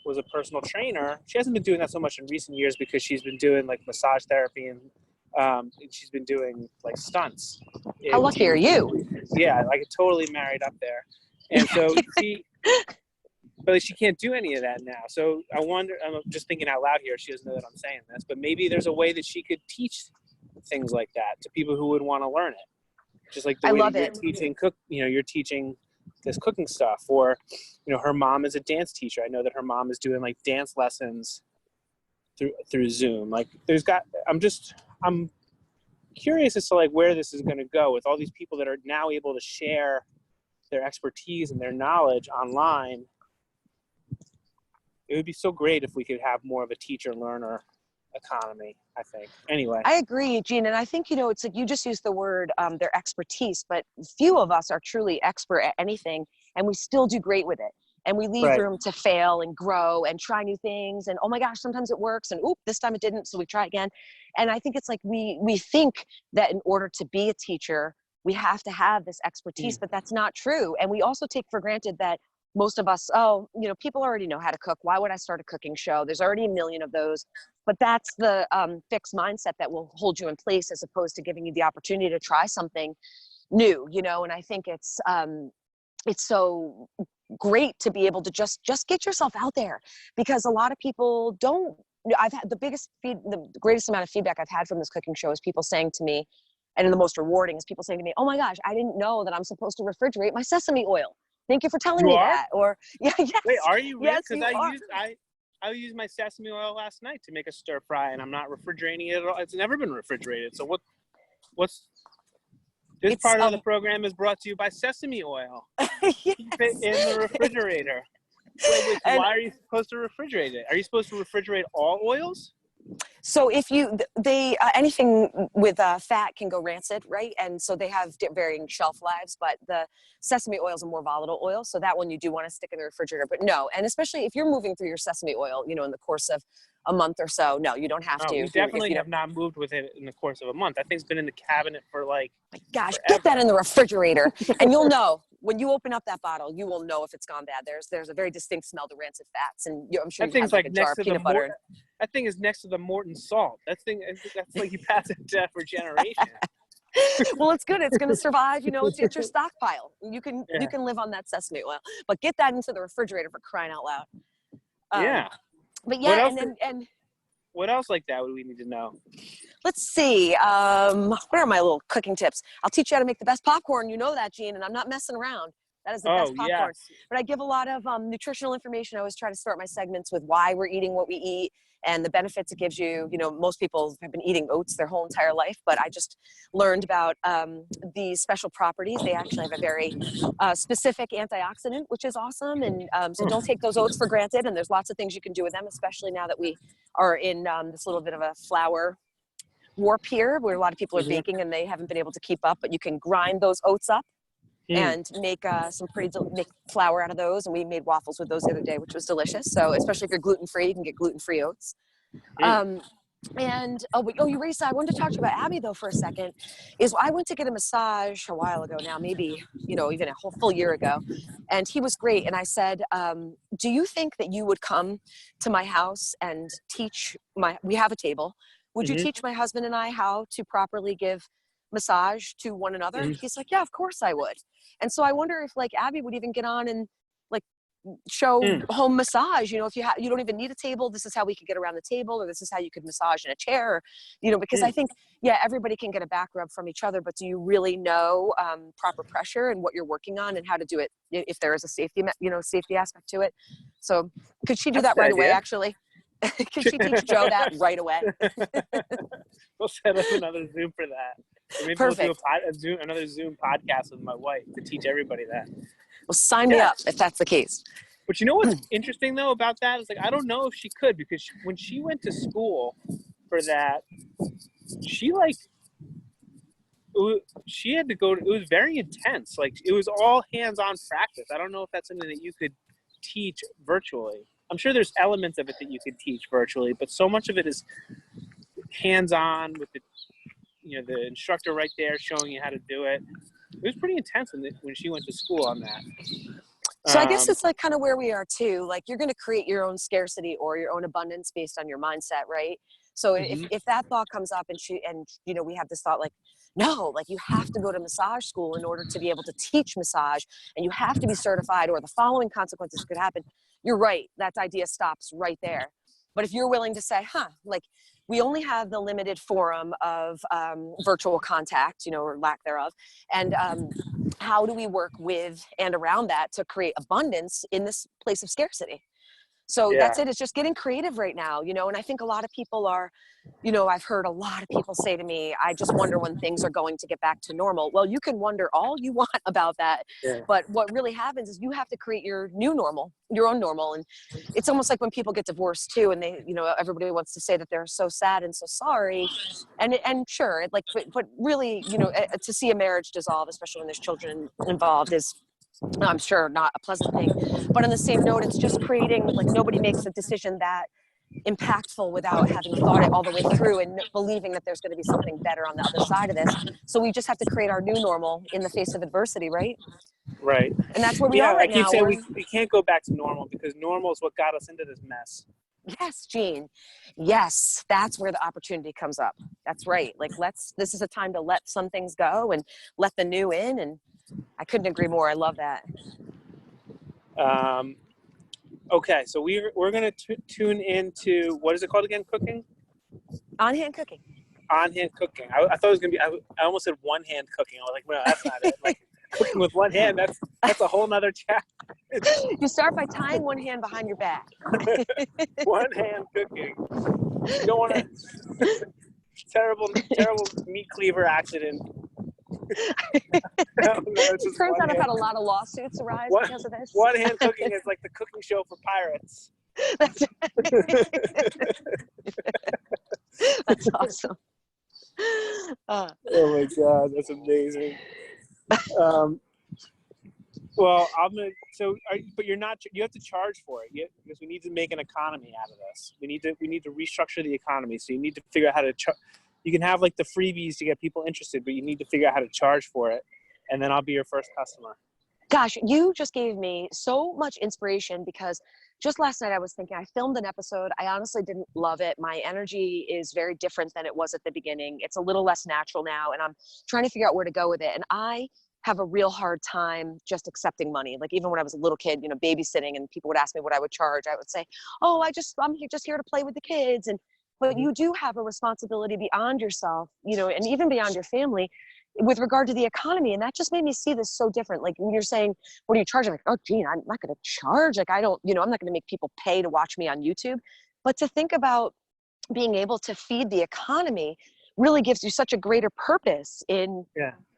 was a personal trainer. She hasn't been doing that so much in recent years because she's been doing like massage therapy and she's been doing like stunts. How lucky are you? Yeah, like totally married up there. And so but she can't do any of that now. So I wonder, I'm just thinking out loud here, she doesn't know that I'm saying this, but maybe there's a way that she could teach things like that to people who would want to learn it. Just like the way that you're teaching you're teaching this cooking stuff, or, her mom is a dance teacher. I know that her mom is doing like dance lessons through Zoom. Like I'm curious as to like where this is going to go with all these people that are now able to share their expertise and their knowledge online. It would be so great if we could have more of a teacher-learner economy, I think. Anyway. I agree, Gene. And I think, it's like you just used the word, their expertise, but few of us are truly expert at anything, and we still do great with it. And we leave room to fail and grow and try new things. And, oh my gosh, sometimes it works. And, this time it didn't, so we try again. And I think it's like we think that in order to be a teacher, we have to have this expertise, but that's not true. And we also take for granted that most of us, people already know how to cook. Why would I start a cooking show? There's already a million of those. But that's the fixed mindset that will hold you in place, as opposed to giving you the opportunity to try something new, and I think it's so great to be able to just get yourself out there, because a lot of people don't. I've had the greatest amount of feedback I've had from this cooking show is people saying to me, and the most rewarding is people saying to me, "Oh my gosh, I didn't know that I'm supposed to refrigerate my sesame oil. Thank you for telling me that." Or yes. Wait, are you really? Yes, Because I used my sesame oil last night to make a stir fry, and I'm not refrigerating it at all. It's never been refrigerated. So what's this part of the program is brought to you by sesame oil. Yes. Keep it in the refrigerator. Wait, why are you supposed to refrigerate it? Are you supposed to refrigerate all oils? So if anything with fat can go rancid, right? And so they have varying shelf lives, but the sesame oil is a more volatile oil. So that one you do want to stick in the refrigerator, but no. And especially if you're moving through your sesame oil, in the course of a month or so, no, you don't have to. We definitely have not moved with it in the course of a month. That thing's been in the cabinet for like, my gosh, forever. Get that in the refrigerator and you'll know. When you open up that bottle, you will know if it's gone bad. There's a very distinct smell to rancid fats, and I'm sure that thing's like a jar of peanut butter. That thing is next to the Morton salt. That's like you pass it down for generation. Well, it's good. It's going to survive. It's your stockpile. You can live on that sesame oil, but get that into the refrigerator, for crying out loud. But yeah, and what else like that would we need to know? Let's see. Where are my little cooking tips? I'll teach you how to make the best popcorn. You know that, Gene, and I'm not messing around. That is the best popcorn. Yes. But I give a lot of nutritional information. I always try to start my segments with why we're eating what we eat and the benefits it gives you. Most people have been eating oats their whole entire life, but I just learned about these special properties. They actually have a very specific antioxidant, which is awesome. And so don't take those oats for granted. And there's lots of things you can do with them, especially now that we are in this little bit of a flour warp here, where a lot of people are baking and they haven't been able to keep up, but you can grind those oats up and make make flour out of those. And we made waffles with those the other day, which was delicious. So especially if you're gluten-free, you can get gluten-free oats. Eureka, I wanted to talk to you about Abby though for a second. I went to get a massage a while ago now, maybe, even a whole full year ago. And he was great. And I said, do you think that you would come to my house and teach we have a table. Would you teach my husband and I how to properly give massage to one another? He's like, yeah, of course I would. And so I wonder if like Abby would even get on and like show home massage. You know, if you you don't even need a table, this is how we could get around the table, or this is how you could massage in a chair, or, you know, because I think, yeah, everybody can get a back rub from each other, but do you really know proper pressure and what you're working on and how to do it if there is a safety, you know, safety aspect to it? So could she do that right away, actually? Could she teach Joe that right away? We'll set up another Zoom for that. Or maybe Perfect. we'll do another Zoom podcast with my wife to teach everybody that. Well, sign me up if that's the case. But you know what's interesting though about that is, like, I don't know if she could, because when she went to school for that, she had to go. It was very intense. Like, it was all hands-on practice. I don't know if that's something that you could teach virtually. I'm sure there's elements of it that you could teach virtually, but so much of it is hands-on with the, you know, the instructor right there showing you how to do it. It was pretty intense when she went to school on that. So I guess it's like kind of where we are too. Like, you're going to create your own scarcity or your own abundance based on your mindset, right? So if that thought comes up and you know, we have this thought like, no, like, you have to go to massage school in order to be able to teach massage, and you have to be certified, or the following consequences could happen. You're right. That idea stops right there. But if you're willing to say, like, we only have the limited forum of virtual contact, you know, or lack thereof. And how do we work with and around that to create abundance in this place of scarcity? So that's it. It's just getting creative right now, you know, and I think a lot of people are, you know, I've heard a lot of people say to me, I just wonder when things are going to get back to normal. Well, you can wonder all you want about that. Yeah. But what really happens is you have to create your new normal, your own normal. And it's almost like when people get divorced too, and they, you know, everybody wants to say that they're so sad and so sorry. And sure, like, but really, you know, to see a marriage dissolve, especially when there's children involved, is, I'm sure, not a pleasant thing. But on the same note, it's just creating, like, nobody makes a decision that impactful without having thought it all the way through and believing that there's going to be something better on the other side of this. So we just have to create our new normal in the face of adversity, right? Right. And that's where we are right now. I keep saying we can't go back to normal, because normal is what got us into this mess. Yes, Jean. Yes, that's where the opportunity comes up. That's right. Like, this is a time to let some things go and let the new in. And I couldn't agree more. I love that. Okay, so we're going to tune into, what is it called again? Cooking? On-hand cooking. On-hand cooking. I thought it was going to be, I almost said one-hand cooking. I was like, no, that's not it. Like, cooking with one hand, that's a whole nother chapter. You start by tying one hand behind your back. One-hand cooking. You don't want to... terrible meat cleaver accident. No, it turns out I've had a lot of lawsuits arise because of this. One-hand cooking is like the cooking show for pirates. That's awesome. Oh my God, that's amazing. Well, but you're not. You have to charge for it, because we need to make an economy out of this. We need to restructure the economy. So you need to figure out how to. You can have like the freebies to get people interested, but you need to figure out how to charge for it, and then I'll be your first customer. Gosh, you just gave me so much inspiration, because just last night I was thinking, I filmed an episode. I honestly didn't love it. My energy is very different than it was at the beginning. It's a little less natural now, and I'm trying to figure out where to go with it. And I have a real hard time just accepting money. Like, even when I was a little kid, you know, babysitting, and people would ask me what I would charge, I would say, oh, I'm just here to play with the kids. But you do have a responsibility beyond yourself, you know, and even beyond your family with regard to the economy. And that just made me see this so different. Like, when you're saying, what are you charging? Like, oh, Gene, I'm not going to charge. Like, I don't, you know, I'm not going to make people pay to watch me on YouTube. But to think about being able to feed the economy really gives you such a greater purpose in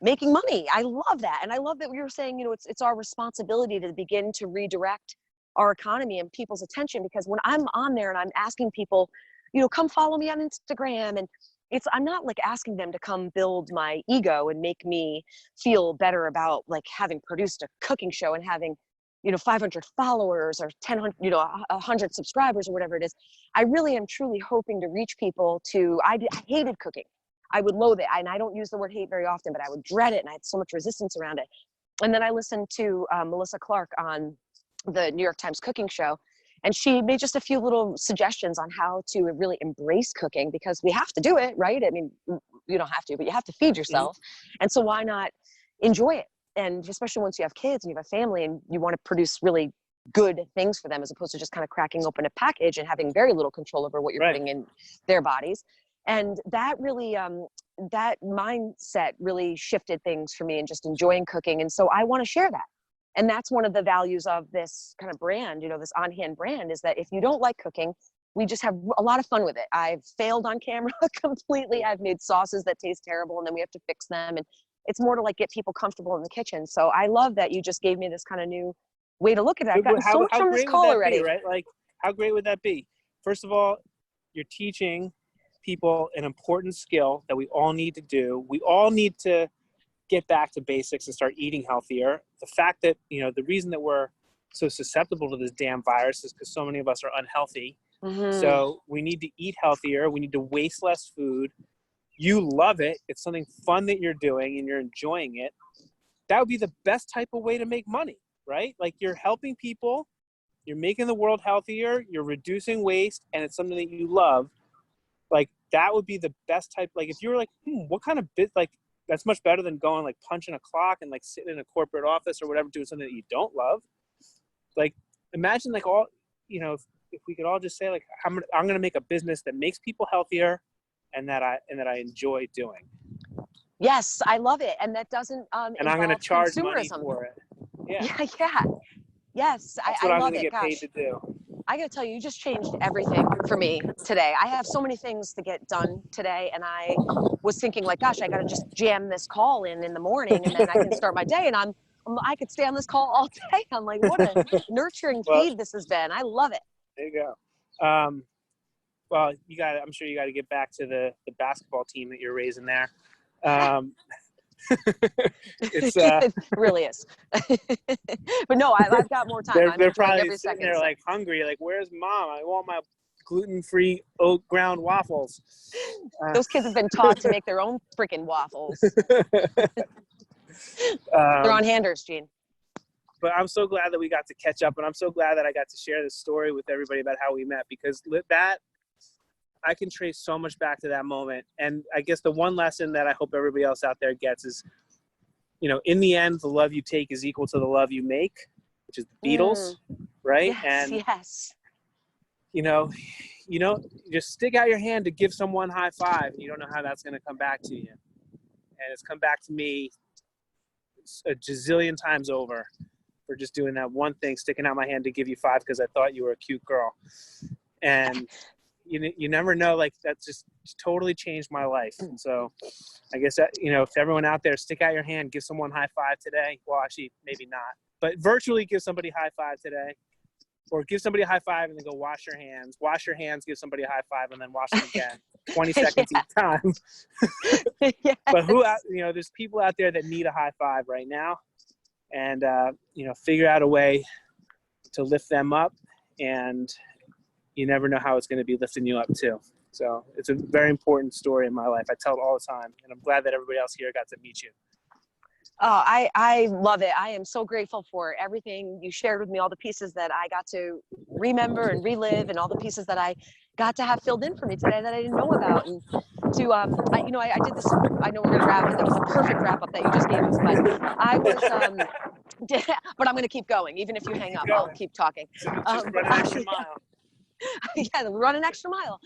making money. I love that. And I love that we were saying, you know, it's our responsibility to begin to redirect our economy and people's attention, because when I'm on there and I'm asking people, you know, come follow me on Instagram, and I'm not like asking them to come build my ego and make me feel better about like having produced a cooking show and having, you know, 500 followers or 1,000, you know, 100 subscribers or whatever it is. I really am truly hoping to reach people I hated cooking. I would loathe it. And I don't use the word hate very often, but I would dread it. And I had so much resistance around it. And then I listened to Melissa Clark on the New York Times cooking show. And she made just a few little suggestions on how to really embrace cooking, because we have to do it, right? I mean, you don't have to, but you have to feed yourself. And so why not enjoy it? And especially once you have kids and you have a family and you want to produce really good things for them, as opposed to just kind of cracking open a package and having very little control over what you're putting in their bodies. And that really, that mindset really shifted things for me, and just enjoying cooking. And so I want to share that. And that's one of the values of this kind of brand, this On Hand brand, is that if you don't like cooking, we just have a lot of fun with it. I've failed on camera completely. I've made sauces that taste terrible, and then we have to fix them. And it's more to like get people comfortable in the kitchen. So I love that you just gave me this kind of new way to look at it. I've gotten so much from this call already. Be, right? Like, how great would that be? First of all, you're teaching people an important skill that we all need to do. We all need to get back to basics and start eating healthier. The fact that, the reason that we're so susceptible to this damn virus is because so many of us are unhealthy. Mm-hmm. So we need to eat healthier. We need to waste less food. You love it. It's something fun that you're doing and you're enjoying it. That would be the best type of way to make money, right? Like, you're helping people, you're making the world healthier, you're reducing waste, and it's something that you love. Like, that would be the best type. Like, if you were like, what kind of like, that's much better than going like punching a clock and like sitting in a corporate office or whatever, doing something that you don't love. Like, imagine like all, if we could all just say like, I'm going to make a business that makes people healthier and that I enjoy doing. Yes, I love it. And that doesn't and I'm going to charge money for it. Yeah. Yes, that's I what I'm love going to it. get paid to do. I got to tell you, you just changed everything for me today. I have so many things to get done today, and I was thinking like, gosh, I got to just jam this call in the morning, and then I can start my day. And I could stay on this call all day. I'm like, what a nurturing feed this has been. I love it. There you go. Well, I'm sure you got to get back to the basketball team that you're raising there. It really is. But no, I've got more time. They're probably every sitting there like hungry, like, where's mom? I want my gluten-free oat ground waffles. Those kids have been taught to make their own freaking waffles. They're on handers, Gene. But I'm so glad that we got to catch up, and I'm so glad that I got to share this story with everybody about how we met, because that I can trace so much back to that moment. And I guess the one lesson that I hope everybody else out there gets is, in the end, the love you take is equal to the love you make, which is the Beatles, right? Yes. And, just stick out your hand to give someone a high five, and you don't know how that's going to come back to you. And it's come back to me a gazillion times over for just doing that one thing, sticking out my hand to give you five because I thought you were a cute girl. And you never know, like, that's just totally changed my life. And so I guess that, if everyone out there, stick out your hand, give someone a high five today. Well, actually, maybe not, but virtually give somebody a high five today, or give somebody a high five and then go wash your hands, give somebody a high five and then wash them again, 20 seconds each time. Yes. But there's people out there that need a high five right now, and, figure out a way to lift them up, and you never know how it's going to be lifting you up too. So it's a very important story in my life. I tell it all the time, and I'm glad that everybody else here got to meet you. Oh, I love it. I am so grateful for everything you shared with me, all the pieces that I got to remember and relive, and all the pieces that I got to have filled in for me today that I didn't know about. And to, I did this, I know we're going to wrap, and that was the perfect wrap up that you just gave us, but I was, but I'm going to keep going. Even if you hang up, I'll keep talking. Just run an extra mile. Yeah, run an extra mile.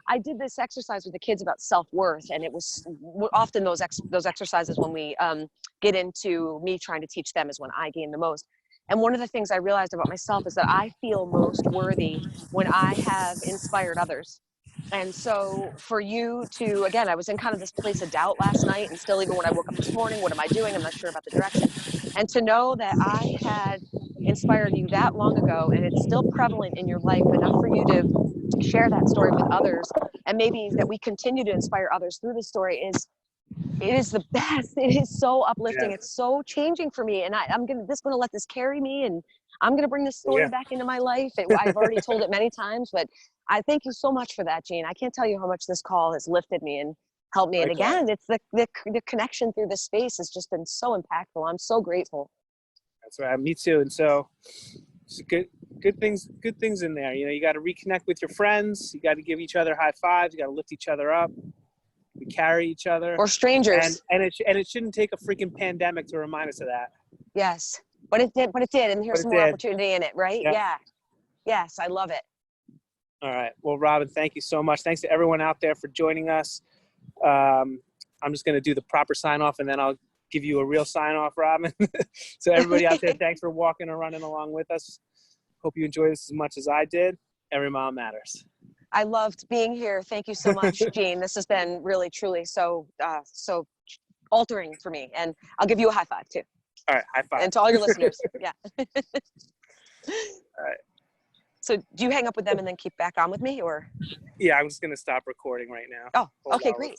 I did this exercise with the kids about self-worth, and it was often those exercises when we get into me trying to teach them is when I gain the most. And one of the things I realized about myself is that I feel most worthy when I have inspired others. And so for you to, again, I was in kind of this place of doubt last night, and still even when I woke up this morning, what am I doing? I'm not sure about the direction. And to know that I had inspired you that long ago, and it's still prevalent in your life enough for you to share that story with others, and maybe that we continue to inspire others through the story, it is the best. It is so uplifting. Yeah. It's so changing for me, and I'm gonna let this carry me, and I'm gonna bring this story back into my life. I've already told it many times, but I thank you so much for that, Gene. I can't tell you how much this call has lifted me and helped me. And again, it's the connection through this space has just been so impactful. I'm so grateful. That's right. Me too. And so it's good things in there. You got to reconnect with your friends. You got to give each other high fives. You got to lift each other up. We carry each other. Or strangers. And it shouldn't take a freaking pandemic to remind us of that. Yes. But it did, and here's some more opportunity in it, right? Yeah. Yes, I love it. All right. Well, Robyn, thank you so much. Thanks to everyone out there for joining us. I'm just going to do the proper sign off, and then I'll give you a real sign off, Robyn. So everybody out there, thanks for walking and running along with us. Hope you enjoyed this as much as I did. Every mile matters. I loved being here. Thank you so much, Gene. This has been really, truly so altering for me. And I'll give you a high five too. All right, high five. And to all your listeners. Yeah. All right. So do you hang up with them and then keep back on with me, or? Yeah, I'm just going to stop recording right now. Oh, okay, great.